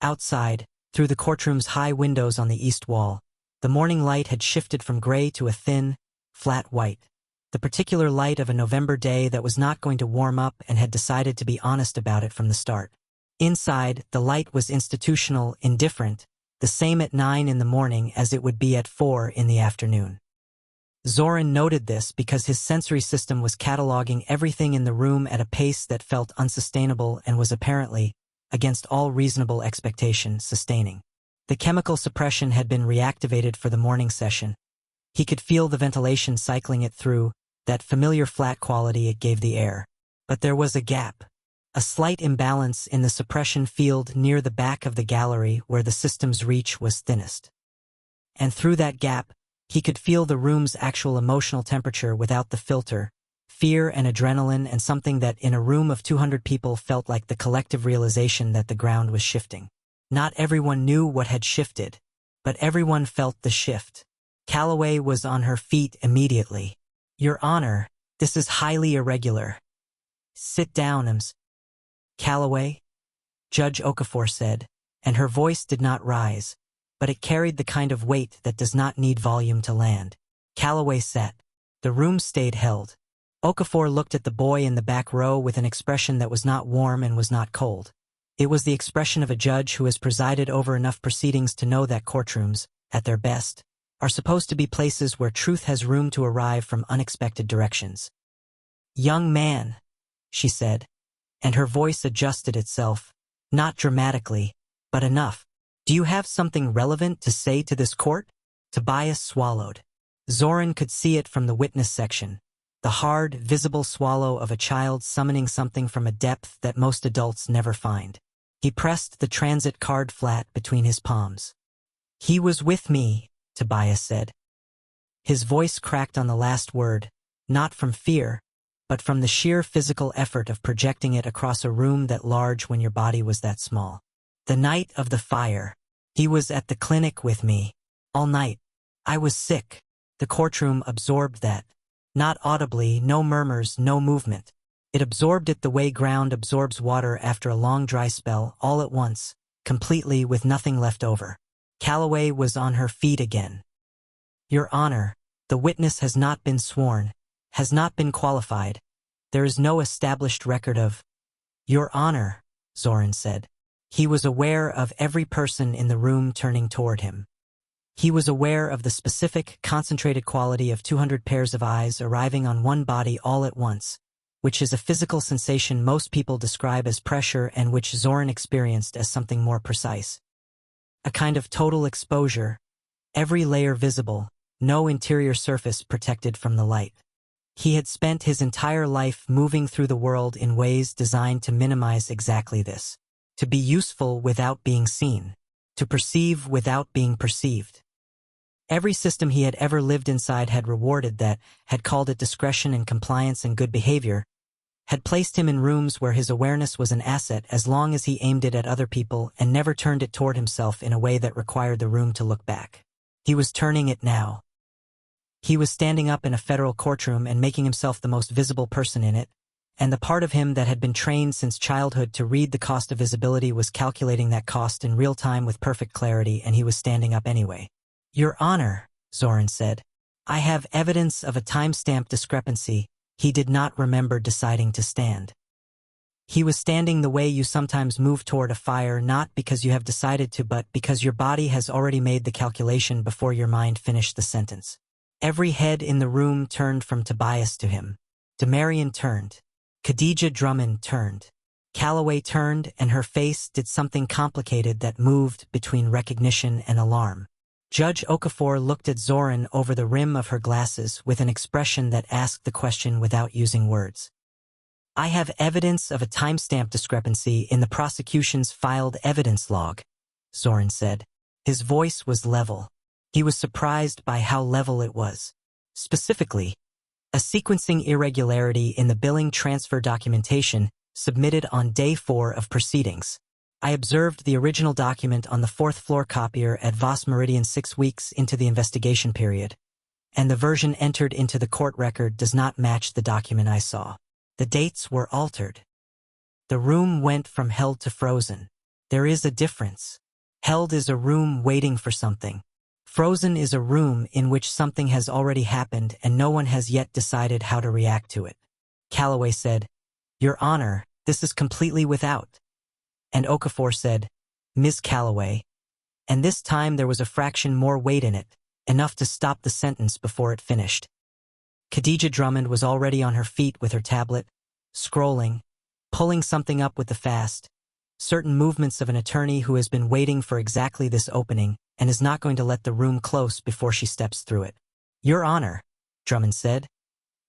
Speaker 1: Outside, through the courtroom's high windows on the east wall, the morning light had shifted from gray to a thin, flat white. The particular light of a November day that was not going to warm up and had decided to be honest about it from the start. Inside, the light was institutional, indifferent, the same at 9 in the morning as it would be at 4 in the afternoon. Zoren noted this because his sensory system was cataloging everything in the room at a pace that felt unsustainable and was apparently, against all reasonable expectation, sustaining. The chemical suppression had been reactivated for the morning session. He could feel the ventilation cycling it through, that familiar flat quality it gave the air. But there was a gap. A slight imbalance in the suppression field near the back of the gallery where the system's reach was thinnest. And through that gap, he could feel the room's actual emotional temperature without the filter, fear and adrenaline, and something that in a room of 200 people felt like the collective realization that the ground was shifting. Not everyone knew what had shifted, but everyone felt the shift. Calloway was on her feet immediately. "Your Honor, this is highly irregular." "Sit down, Ms. Calloway," Judge Okafor said, and her voice did not rise, but it carried the kind of weight that does not need volume to land. Calloway sat. The room stayed held. Okafor looked at the boy in the back row with an expression that was not warm and was not cold. It was the expression of a judge who has presided over enough proceedings to know that courtrooms, at their best, are supposed to be places where truth has room to arrive from unexpected directions. "Young man," she said, and her voice adjusted itself, not dramatically, but enough. "Do you have something relevant to say to this court?" Tobias swallowed. Zoren could see it from the witness section, the hard, visible swallow of a child summoning something from a depth that most adults never find. He pressed the transit card flat between his palms. "He was with me," Tobias said. His voice cracked on the last word, not from fear, but from the sheer physical effort of projecting it across a room that large when your body was that small. "The night of the fire. He was at the clinic with me. All night. I was sick." The courtroom absorbed that. Not audibly, no murmurs, no movement. It absorbed it the way ground absorbs water after a long dry spell, all at once, completely with nothing left over. Calloway was on her feet again. "Your Honor, the witness has not been sworn, has not been qualified. There is no established record of—" "Your Honor," Zoren said. He was aware of every person in the room turning toward him. He was aware of the specific, concentrated quality of 200 pairs of eyes arriving on one body all at once, which is a physical sensation most people describe as pressure and which Zoren experienced as something more precise. A kind of total exposure, every layer visible, no interior surface protected from the light. He had spent his entire life moving through the world in ways designed to minimize exactly this. To be useful without being seen. To perceive without being perceived. Every system he had ever lived inside had rewarded that, had called it discretion and compliance and good behavior, had placed him in rooms where his awareness was an asset as long as he aimed it at other people and never turned it toward himself in a way that required the room to look back. He was turning it now. He was standing up in a federal courtroom and making himself the most visible person in it, and the part of him that had been trained since childhood to read the cost of visibility was calculating that cost in real time with perfect clarity, and he was standing up anyway. "Your Honor," Zoren said, "I have evidence of a timestamp discrepancy." He did not remember deciding to stand. He was standing the way you sometimes move toward a fire, not because you have decided to, but because your body has already made the calculation before your mind finished the sentence. Every head in the room turned from Tobias to him. Demarion turned. Khadija Drummond turned. Calloway turned, and her face did something complicated that moved between recognition and alarm. Judge Okafor looked at Zoren over the rim of her glasses with an expression that asked the question without using words. "I have evidence of a timestamp discrepancy in the prosecution's filed evidence log," Zoren said. His voice was level. He was surprised by how level it was. Specifically, a sequencing irregularity in the billing transfer documentation submitted on day 4 of proceedings. "I observed the original document on the 4th floor copier at Voss Meridian 6 weeks into the investigation period, and the version entered into the court record does not match the document I saw. The dates were altered. The room went from held to frozen. There is a difference. Held is a room waiting for something. Frozen is a room in which something has already happened and no one has yet decided how to react to it." Calloway said, "Your Honor, this is completely without." And Okafor said, "Ms. Calloway." And this time there was a fraction more weight in it, enough to stop the sentence before it finished. Khadija Drummond was already on her feet with her tablet, scrolling, pulling something up with the fast, certain movements of an attorney who has been waiting for exactly this opening and is not going to let the room close before she steps through it. "Your Honor," Drummond said,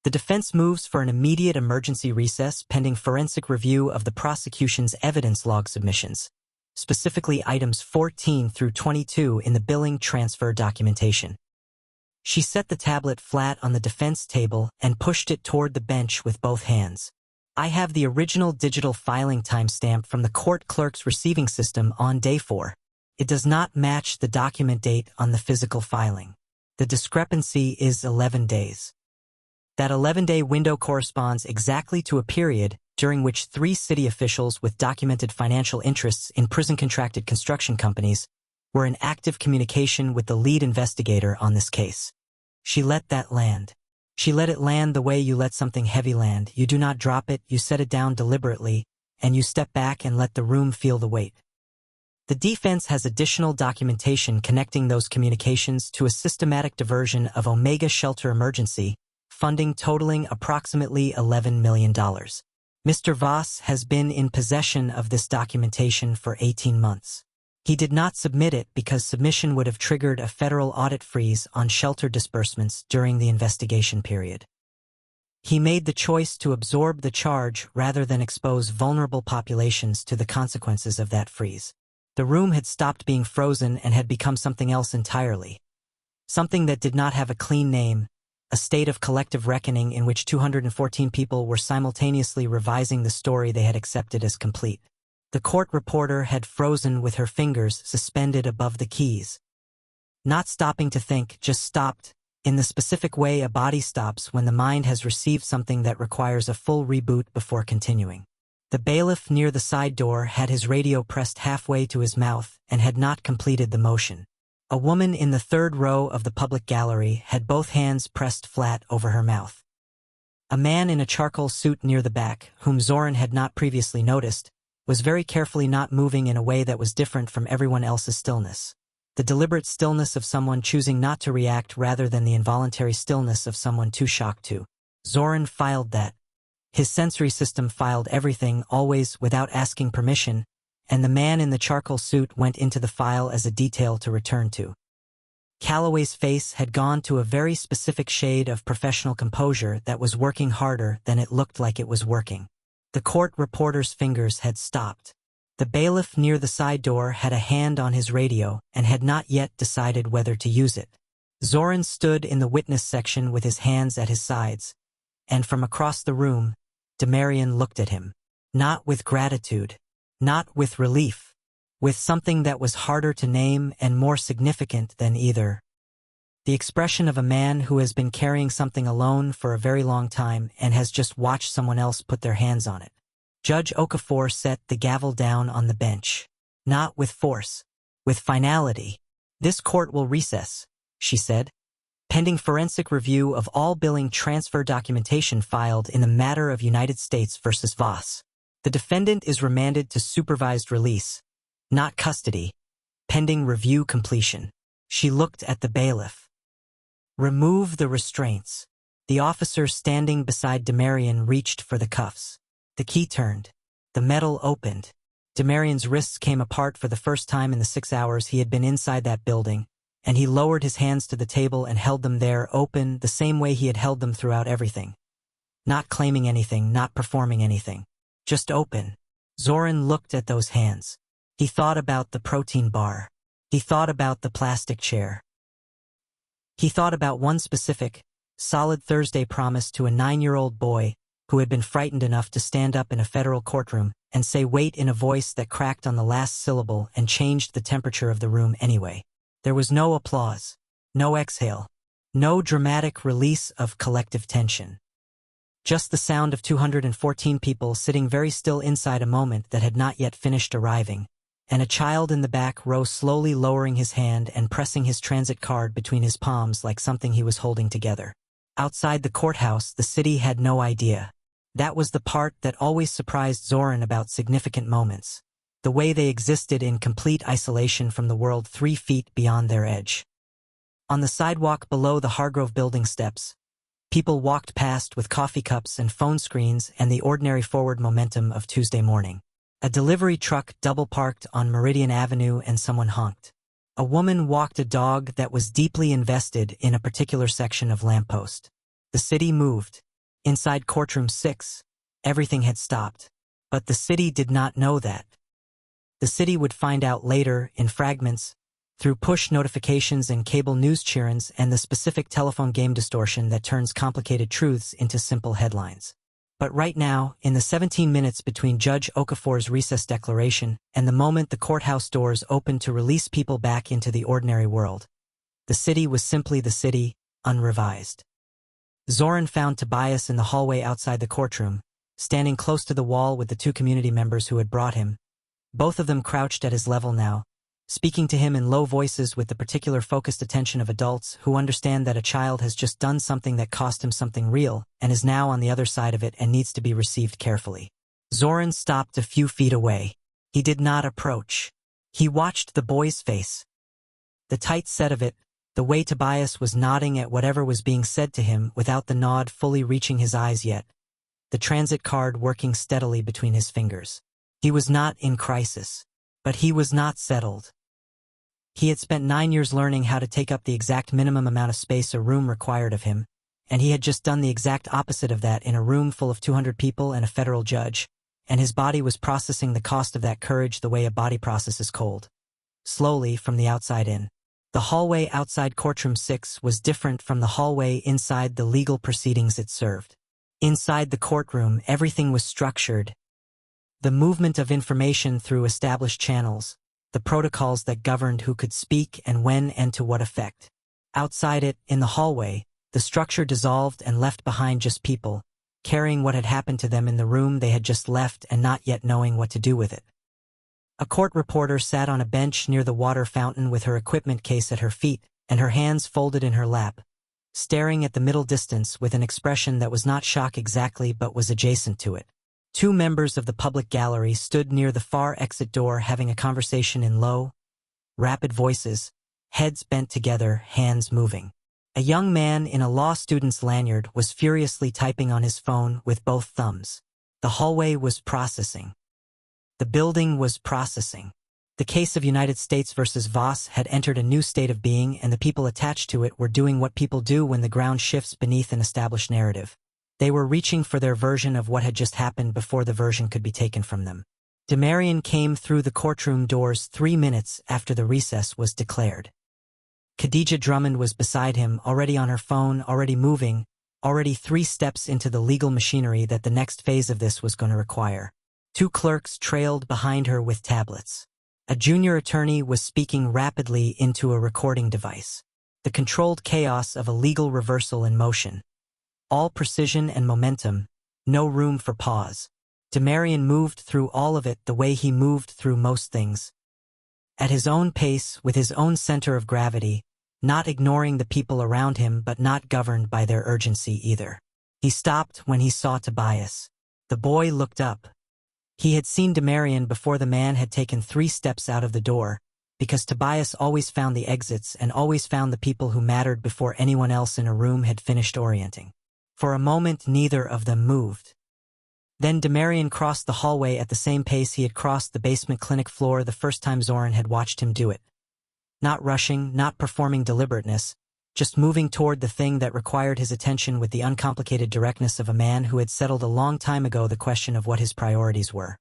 Speaker 1: "the defense moves for an immediate emergency recess pending forensic review of the prosecution's evidence log submissions, specifically items 14 through 22 in the billing transfer documentation." She set the tablet flat on the defense table and pushed it toward the bench with both hands. "I have the original digital filing timestamp from the court clerk's receiving system on day 4. It does not match the document date on the physical filing. The discrepancy is 11 days. That 11-day window corresponds exactly to a period during which 3 city officials with documented financial interests in prison-contracted construction companies were in active communication with the lead investigator on this case. She let that land. She let it land the way you let something heavy land. You do not drop it, you set it down deliberately, and you step back and let the room feel the weight. The defense has additional documentation connecting those communications to a systematic diversion of Omega Shelter Emergency funding totaling approximately $11 million. Mr. Voss has been in possession of this documentation for 18 months. He did not submit it because submission would have triggered a federal audit freeze on shelter disbursements during the investigation period. He made the choice to absorb the charge rather than expose vulnerable populations to the consequences of that freeze. The room had stopped being frozen and had become something else entirely. Something that did not have a clean name, a state of collective reckoning in which 214 people were simultaneously revising the story they had accepted as complete. The court reporter had frozen with her fingers suspended above the keys. Not stopping to think, just stopped, in the specific way a body stops when the mind has received something that requires a full reboot before continuing. The bailiff near the side door had his radio pressed halfway to his mouth and had not completed the motion. A woman in the 3rd row of the public gallery had both hands pressed flat over her mouth. A man in a charcoal suit near the back, whom Zoren had not previously noticed, was very carefully not moving in a way that was different from everyone else's stillness. The deliberate stillness of someone choosing not to react rather than the involuntary stillness of someone too shocked to. Zoren filed that. His sensory system filed everything, always without asking permission, and the man in the charcoal suit went into the file as a detail to return to. Calloway's face had gone to a very specific shade of professional composure that was working harder than it looked like it was working. The court reporter's fingers had stopped. The bailiff near the side door had a hand on his radio and had not yet decided whether to use it. Zoren stood in the witness section with his hands at his sides, and from across the room, Demarion looked at him. Not with gratitude, not with relief, with something that was harder to name and more significant than either. The expression of a man who has been carrying something alone for a very long time and has just watched someone else put their hands on it. Judge Okafor set the gavel down on the bench. Not with force, with finality. "This court will recess," she said, "pending forensic review of all billing transfer documentation filed in the matter of United States versus Voss. The defendant is remanded to supervised release, not custody, pending review completion." She looked at the bailiff. "Remove the restraints." The officer standing beside Demarion reached for the cuffs. The key turned. The metal opened. Demarion's wrists came apart for the first time in the 6 hours he had been inside that building, and he lowered his hands to the table and held them there, open, the same way he had held them throughout everything. Not claiming anything, not performing anything. Just open. Zoren looked at those hands. He thought about the protein bar. He thought about the plastic chair. He thought about one specific, solid Thursday promise to a 9-year-old boy who had been frightened enough to stand up in a federal courtroom and say wait in a voice that cracked on the last syllable and changed the temperature of the room anyway. There was no applause, no exhale, no dramatic release of collective tension. Just the sound of 214 people sitting very still inside a moment that had not yet finished arriving, and a child in the back row slowly lowering his hand and pressing his transit card between his palms like something he was holding together. Outside the courthouse, the city had no idea. That was the part that always surprised Zoren about significant moments, the way they existed in complete isolation from the world 3 feet beyond their edge. On the sidewalk below the Hargrove building steps, people walked past with coffee cups and phone screens and the ordinary forward momentum of Tuesday morning. A delivery truck double-parked on Meridian Avenue and someone honked. A woman walked a dog that was deeply invested in a particular section of lamppost. The city moved. Inside courtroom 6, everything had stopped. But the city did not know that. The city would find out later, in fragments, through push notifications and cable news cheerings and the specific telephone game distortion that turns complicated truths into simple headlines. But right now, in the 17 minutes between Judge Okafor's recess declaration and the moment the courthouse doors opened to release people back into the ordinary world, the city was simply the city, unrevised. Zoren found Tobias in the hallway outside the courtroom, standing close to the wall with the 2 community members who had brought him. Both of them crouched at his level now, speaking to him in low voices with the particular focused attention of adults who understand that a child has just done something that cost him something real and is now on the other side of it and needs to be received carefully. Zoren stopped a few feet away. He did not approach. He watched the boy's face. The tight set of it, the way Tobias was nodding at whatever was being said to him without the nod fully reaching his eyes yet, the transit card working steadily between his fingers. He was not in crisis, but he was not settled. He had spent 9 years learning how to take up the exact minimum amount of space a room required of him, and he had just done the exact opposite of that in a room full of 200 people and a federal judge, and his body was processing the cost of that courage the way a body processes cold. Slowly, from the outside in. The hallway outside courtroom 6 was different from the hallway inside the legal proceedings it served. Inside the courtroom, everything was structured. The movement of information through established channels, the protocols that governed who could speak and when and to what effect. Outside it, in the hallway, the structure dissolved and left behind just people, carrying what had happened to them in the room they had just left and not yet knowing what to do with it. A court reporter sat on a bench near the water fountain with her equipment case at her feet and her hands folded in her lap, staring at the middle distance with an expression that was not shock exactly but was adjacent to it. 2 members of the public gallery stood near the far exit door having a conversation in low, rapid voices, heads bent together, hands moving. A young man in a law student's lanyard was furiously typing on his phone with both thumbs. The hallway was processing. The building was processing. The case of United States versus Voss had entered a new state of being and the people attached to it were doing what people do when the ground shifts beneath an established narrative. They were reaching for their version of what had just happened before the version could be taken from them. Demarion came through the courtroom doors 3 minutes after the recess was declared. Khadija Drummond was beside him, already on her phone, already moving, already 3 steps into the legal machinery that the next phase of this was going to require. 2 clerks trailed behind her with tablets. A junior attorney was speaking rapidly into a recording device. The controlled chaos of a legal reversal in motion. All precision and momentum, no room for pause. Demarion moved through all of it the way he moved through most things. At his own pace, with his own center of gravity, not ignoring the people around him but not governed by their urgency either. He stopped when he saw Tobias. The boy looked up. He had seen Demarion before the man had taken 3 steps out of the door, because Tobias always found the exits and always found the people who mattered before anyone else in a room had finished orienting. For a moment neither of them moved. Then Demarion crossed the hallway at the same pace he had crossed the basement clinic floor the first time Zoren had watched him do it. Not rushing, not performing deliberateness, just moving toward the thing that required his attention with the uncomplicated directness of a man who had settled a long time ago the question of what his priorities were.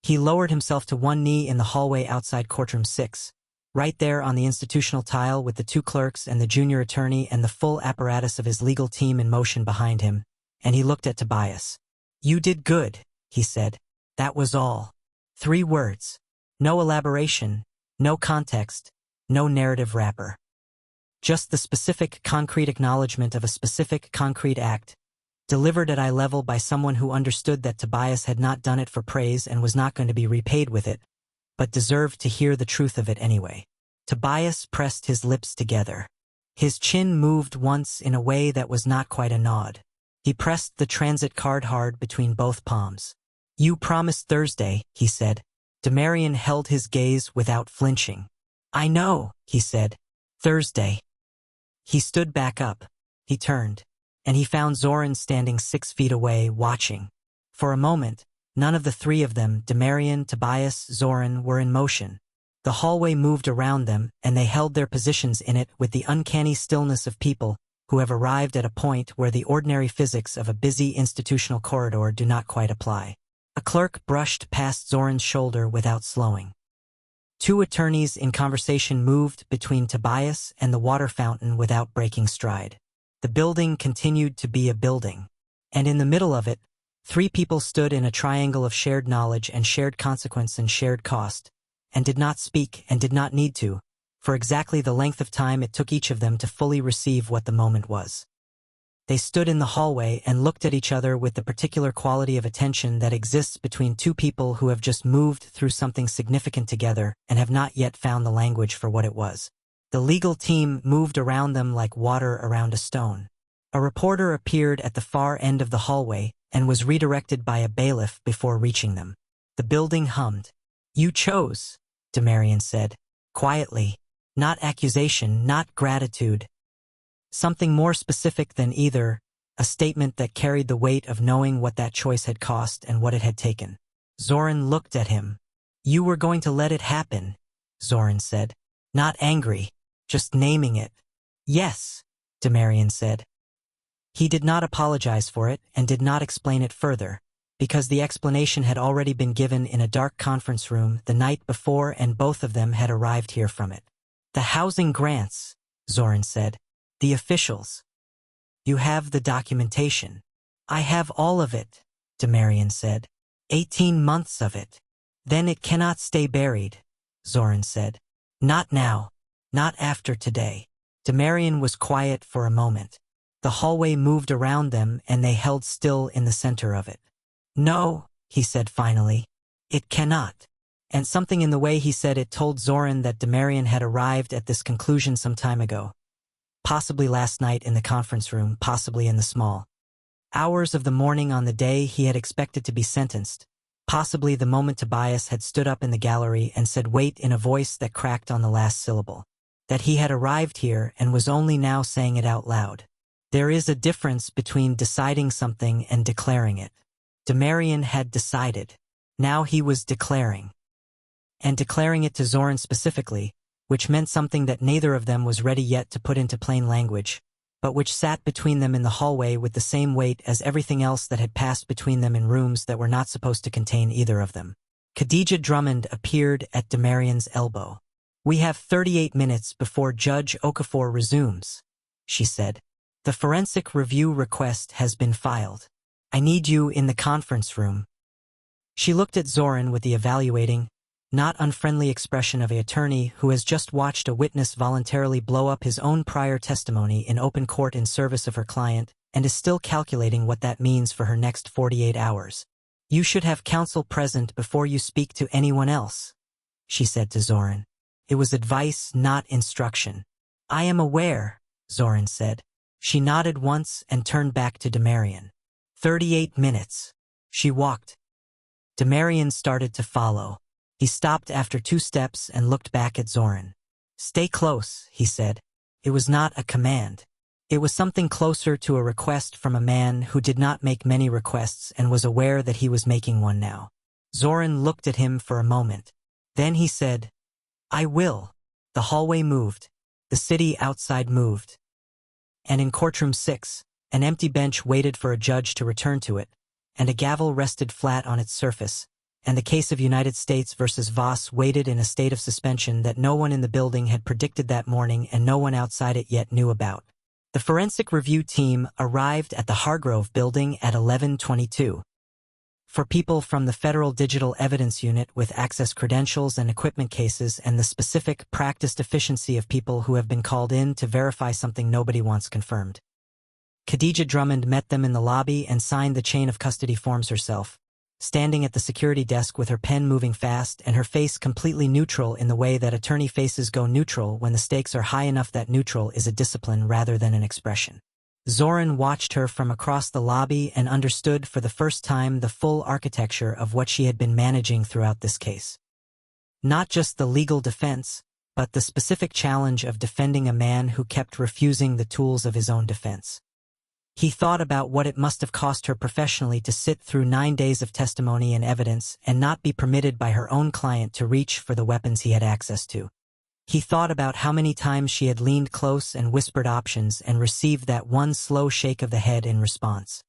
Speaker 1: He lowered himself to one knee in the hallway outside courtroom 6, right there on the institutional tile with the 2 clerks and the junior attorney and the full apparatus of his legal team in motion behind him, and he looked at Tobias. "You did good," he said. "That was all. 3 words. No elaboration, no context, no narrative wrapper. Just the specific, concrete acknowledgement of a specific, concrete act, delivered at eye level by someone who understood that Tobias had not done it for praise and was not going to be repaid with it, but deserved to hear the truth of it anyway." Tobias pressed his lips together. His chin moved once in a way that was not quite a nod. He pressed the transit card hard between both palms. "You promised Thursday," he said. Demarion held his gaze without flinching. "I know," he said. "Thursday." He stood back up. He turned, and he found Zoren standing 6 feet away, watching. For a moment, none of the 3 of them, Demarion, Tobias, Zoren, were in motion. The hallway moved around them, and they held their positions in it with the uncanny stillness of people who have arrived at a point where the ordinary physics of a busy institutional corridor do not quite apply. A clerk brushed past Zoren's shoulder without slowing. 2 attorneys in conversation moved between Tobias and the water fountain without breaking stride. The building continued to be a building, and in the middle of it, 3 people stood in a triangle of shared knowledge and shared consequence and shared cost, and did not speak and did not need to, for exactly the length of time it took each of them to fully receive what the moment was. They stood in the hallway and looked at each other with the particular quality of attention that exists between 2 people who have just moved through something significant together and have not yet found the language for what it was. The legal team moved around them like water around a stone. A reporter appeared at the far end of the hallway and was redirected by a bailiff before reaching them. The building hummed. "You chose," Demarion said, quietly. Not accusation, not gratitude. Something more specific than either, a statement that carried the weight of knowing what that choice had cost and what it had taken. Zoren looked at him. "You were going to let it happen," Zoren said. "Not angry, just naming it." "Yes," Demarion said. He did not apologize for it and did not explain it further, because the explanation had already been given in a dark conference room the night before and both of them had arrived here from it. "The housing grants," Zoren said. "The officials. You have the documentation." "I have all of it," Demarion said. 18 months of it. "Then it cannot stay buried," Zoren said. "Not now. Not after today." Demarion was quiet for a moment. The hallway moved around them and they held still in the center of it. "No," he said finally. "It cannot." And something in the way he said it told Zoren that Demarion had arrived at this conclusion some time ago. Possibly last night in the conference room, possibly in the small hours of the morning on the day he had expected to be sentenced, possibly the moment Tobias had stood up in the gallery and said wait in a voice that cracked on the last syllable. That he had arrived here and was only now saying it out loud. There is a difference between deciding something and declaring it. Demarion had decided. Now he was declaring. And declaring it to Zoren specifically, which meant something that neither of them was ready yet to put into plain language, but which sat between them in the hallway with the same weight as everything else that had passed between them in rooms that were not supposed to contain either of them. Khadija Drummond appeared at Demarion's elbow. "We have 38 minutes before Judge Okafor resumes," she said. "The forensic review request has been filed. I need you in the conference room." She looked at Zoren with the evaluating, not unfriendly expression of an attorney who has just watched a witness voluntarily blow up his own prior testimony in open court in service of her client and is still calculating what that means for her next 48 hours. "You should have counsel present before you speak to anyone else," she said to Zoren. It was advice, not instruction. "I am aware," Zoren said. She nodded once and turned back to Demarion. 38 minutes. She walked. Demarion started to follow. He stopped after 2 steps and looked back at Zoren. "Stay close," he said. It was not a command. It was something closer to a request from a man who did not make many requests and was aware that he was making one now. Zoren looked at him for a moment. Then he said, "I will." The hallway moved. The city outside moved. And in courtroom 6, an empty bench waited for a judge to return to it, and a gavel rested flat on its surface, and the case of United States versus Voss waited in a state of suspension that no one in the building had predicted that morning and no one outside it yet knew about. The forensic review team arrived at the Hargrove building at 11:22. For people from the Federal Digital Evidence Unit with access credentials and equipment cases and the specific practiced efficiency of people who have been called in to verify something nobody wants confirmed. Khadija Drummond met them in the lobby and signed the chain of custody forms herself, standing at the security desk with her pen moving fast and her face completely neutral in the way that attorney faces go neutral when the stakes are high enough that neutral is a discipline rather than an expression. Zoren watched her from across the lobby and understood for the first time the full architecture of what she had been managing throughout this case. Not just the legal defense, but the specific challenge of defending a man who kept refusing the tools of his own defense. He thought about what it must have cost her professionally to sit through 9 days of testimony and evidence and not be permitted by her own client to reach for the weapons he had access to. He thought about how many times she had leaned close and whispered options and received that one slow shake of the head in response.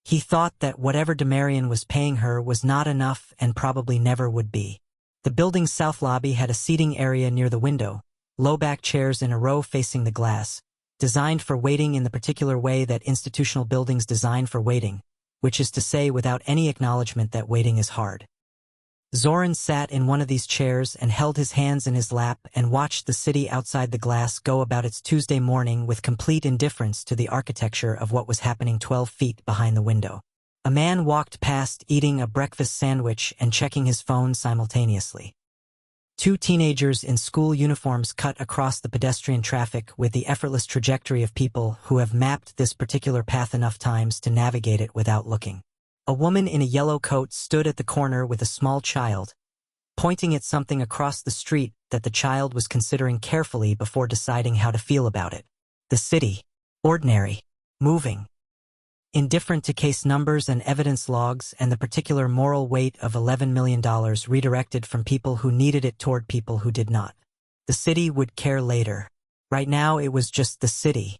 Speaker 1: He thought that whatever Demarion was paying her was not enough and probably never would be. The building's south lobby had a seating area near the window, low-back chairs in a row facing the glass, designed for waiting in the particular way that institutional buildings design for waiting, which is to say without any acknowledgement that waiting is hard. Zoren sat in one of these chairs and held his hands in his lap and watched the city outside the glass go about its Tuesday morning with complete indifference to the architecture of what was happening 12 feet behind the window. A man walked past eating a breakfast sandwich and checking his phone simultaneously. 2 teenagers in school uniforms cut across the pedestrian traffic with the effortless trajectory of people who have mapped this particular path enough times to navigate it without looking. A woman in a yellow coat stood at the corner with a small child, pointing at something across the street that the child was considering carefully before deciding how to feel about it. The city. Ordinary. Moving. Indifferent to case numbers and evidence logs and the particular moral weight of $11 million redirected from people who needed it toward people who did not. The city would care later. Right now it was just the city.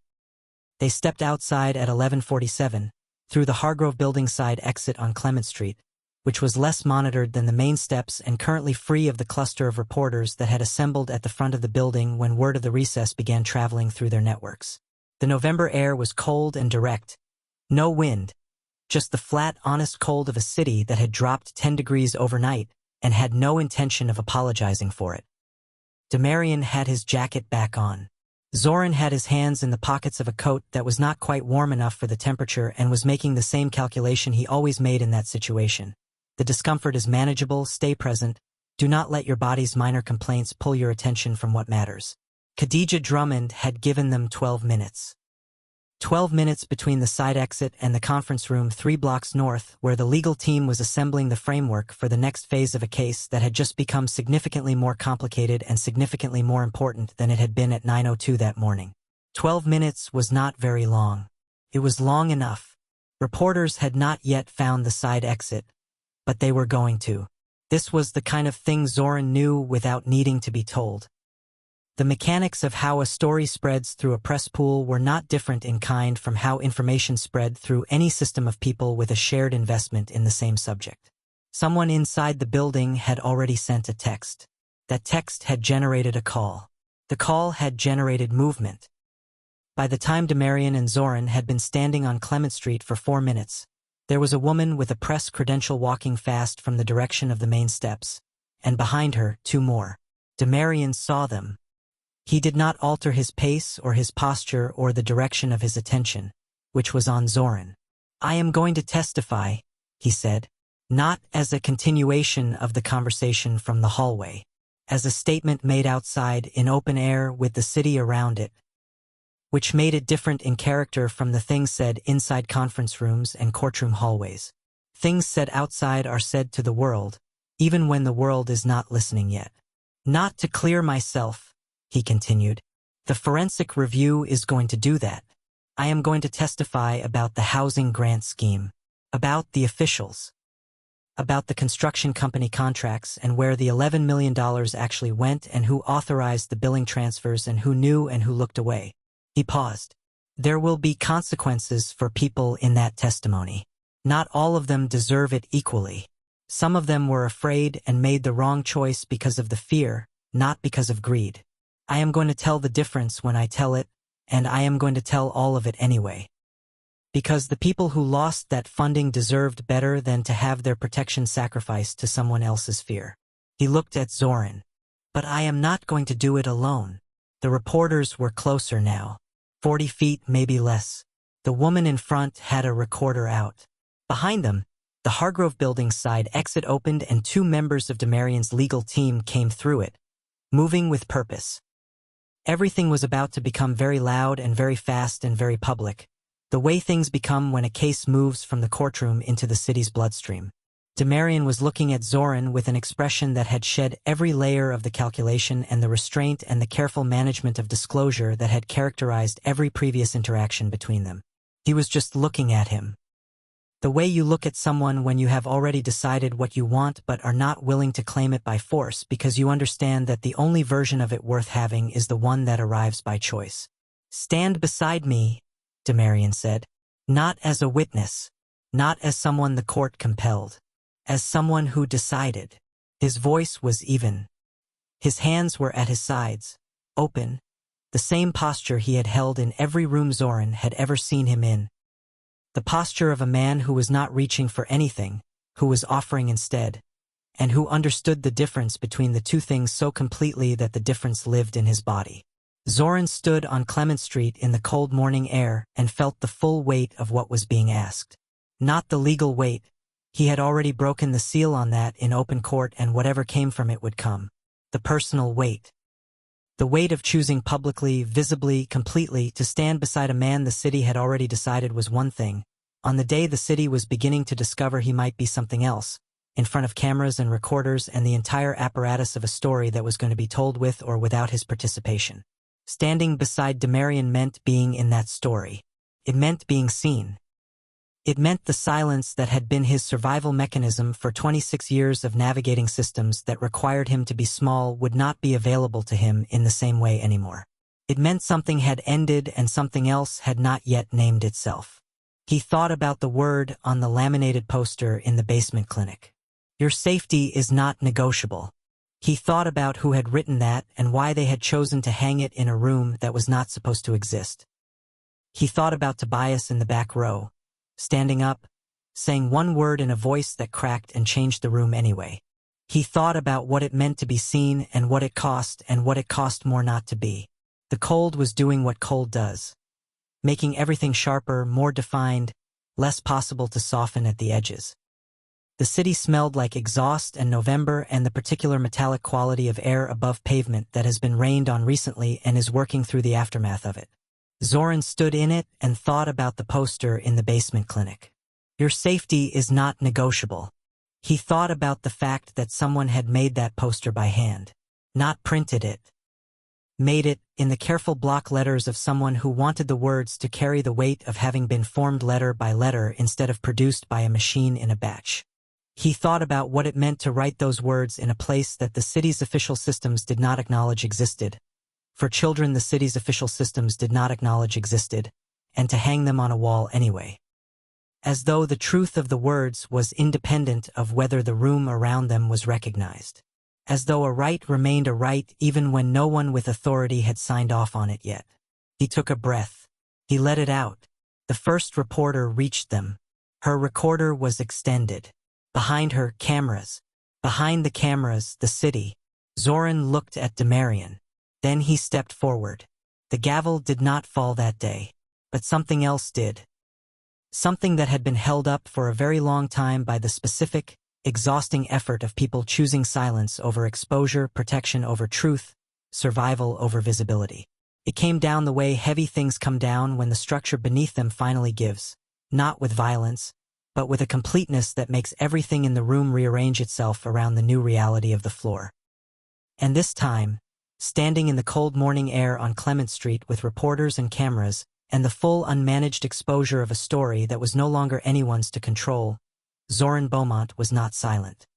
Speaker 1: They stepped outside at 11:47. Through the Hargrove building side exit on Clement Street, which was less monitored than the main steps and currently free of the cluster of reporters that had assembled at the front of the building when word of the recess began traveling through their networks. The November air was cold and direct. No wind, just the flat, honest cold of a city that had dropped 10 degrees overnight and had no intention of apologizing for it. Demarion had his jacket back on. Zoren had his hands in the pockets of a coat that was not quite warm enough for the temperature and was making the same calculation he always made in that situation. The discomfort is manageable, stay present, do not let your body's minor complaints pull your attention from what matters. Khadija Drummond had given them 12 minutes. 12 minutes between the side exit and the conference room 3 blocks north, where the legal team was assembling the framework for the next phase of a case that had just become significantly more complicated and significantly more important than it had been at 9:02 that morning. 12 minutes was not very long. It was long enough. Reporters had not yet found the side exit, but they were going to. This was the kind of thing Zoren knew without needing to be told. The mechanics of how a story spreads through a press pool were not different in kind from how information spread through any system of people with a shared investment in the same subject. Someone inside the building had already sent a text. That text had generated a call. The call had generated movement. By the time Demarion and Zoren had been standing on Clement Street for 4 minutes, there was a woman with a press credential walking fast from the direction of the main steps, and behind her, 2 more. Demarion saw them. He did not alter his pace or his posture or the direction of his attention, which was on Zoren. "I am going to testify," he said, not as a continuation of the conversation from the hallway, as a statement made outside in open air with the city around it, which made it different in character from the things said inside conference rooms and courtroom hallways. Things said outside are said to the world, even when the world is not listening yet. "Not to clear myself," he continued. The forensic review is going to do that. I am going to testify about the housing grant scheme, about the officials, about the construction company contracts and where the $11 million actually went and who authorized the billing transfers and who knew and who looked away. He paused. There will be consequences for people in that testimony. Not all of them deserve it equally. Some of them were afraid and made the wrong choice because of the fear, not because of greed. I am going to tell the difference when I tell it, and I am going to tell all of it anyway. Because the people who lost that funding deserved better than to have their protection sacrificed to someone else's fear. He looked at Zoren. But I am not going to do it alone. The reporters were closer now. 40 feet, maybe less. The woman in front had a recorder out. Behind them, the Hargrove Building side exit opened and 2 members of Demarion's legal team came through it, moving with purpose. Everything was about to become very loud and very fast and very public, the way things become when a case moves from the courtroom into the city's bloodstream. Demarion was looking at Zoren with an expression that had shed every layer of the calculation and the restraint and the careful management of disclosure that had characterized every previous interaction between them. He was just looking at him. The way you look at someone when you have already decided what you want but are not willing to claim it by force because you understand that the only version of it worth having is the one that arrives by choice. "Stand beside me," Demarion said. "Not as a witness. Not as someone the court compelled. As someone who decided." His voice was even. His hands were at his sides, open, the same posture he had held in every room Zoren had ever seen him in. The posture of a man who was not reaching for anything, who was offering instead, and who understood the difference between the two things so completely that the difference lived in his body. Zoren stood on Clement Street in the cold morning air and felt the full weight of what was being asked. Not the legal weight. He had already broken the seal on that in open court and whatever came from it would come. The personal weight. The weight of choosing publicly, visibly, completely to stand beside a man the city had already decided was one thing, on the day the city was beginning to discover he might be something else, in front of cameras and recorders and the entire apparatus of a story that was going to be told with or without his participation. Standing beside Demarion meant being in that story. It meant being seen. It meant the silence that had been his survival mechanism for 26 years of navigating systems that required him to be small would not be available to him in the same way anymore. It meant something had ended and something else had not yet named itself. He thought about the word on the laminated poster in the basement clinic. "Your safety is not negotiable." He thought about who had written that and why they had chosen to hang it in a room that was not supposed to exist. He thought about Tobias in the back row, standing up, saying one word in a voice that cracked and changed the room anyway. He thought about what it meant to be seen and what it cost more not to be. The cold was doing what cold does, making everything sharper, more defined, less possible to soften at the edges. The city smelled like exhaust and November and the particular metallic quality of air above pavement that has been rained on recently and is working through the aftermath of it. Zoren stood in it and thought about the poster in the basement clinic. "Your safety is not negotiable." He thought about the fact that someone had made that poster by hand, not printed it. Made it in the careful block letters of someone who wanted the words to carry the weight of having been formed letter by letter instead of produced by a machine in a batch. He thought about what it meant to write those words in a place that the city's official systems did not acknowledge existed. For children the city's official systems did not acknowledge existed, and to hang them on a wall anyway. As though the truth of the words was independent of whether the room around them was recognized. As though a right remained a right even when no one with authority had signed off on it yet. He took a breath. He let it out. The first reporter reached them. Her recorder was extended. Behind her, cameras. Behind the cameras, the city. Zoren looked at Demarion. Then he stepped forward. The gavel did not fall that day, but something else did. Something that had been held up for a very long time by the specific, exhausting effort of people choosing silence over exposure, protection over truth, survival over visibility. It came down the way heavy things come down when the structure beneath them finally gives, not with violence, but with a completeness that makes everything in the room rearrange itself around the new reality of the floor. And this time, Standing in the cold morning air on Clement Street with reporters and cameras, and the full unmanaged exposure of a story that was no longer anyone's to control, Zoren Beaumont was not silent.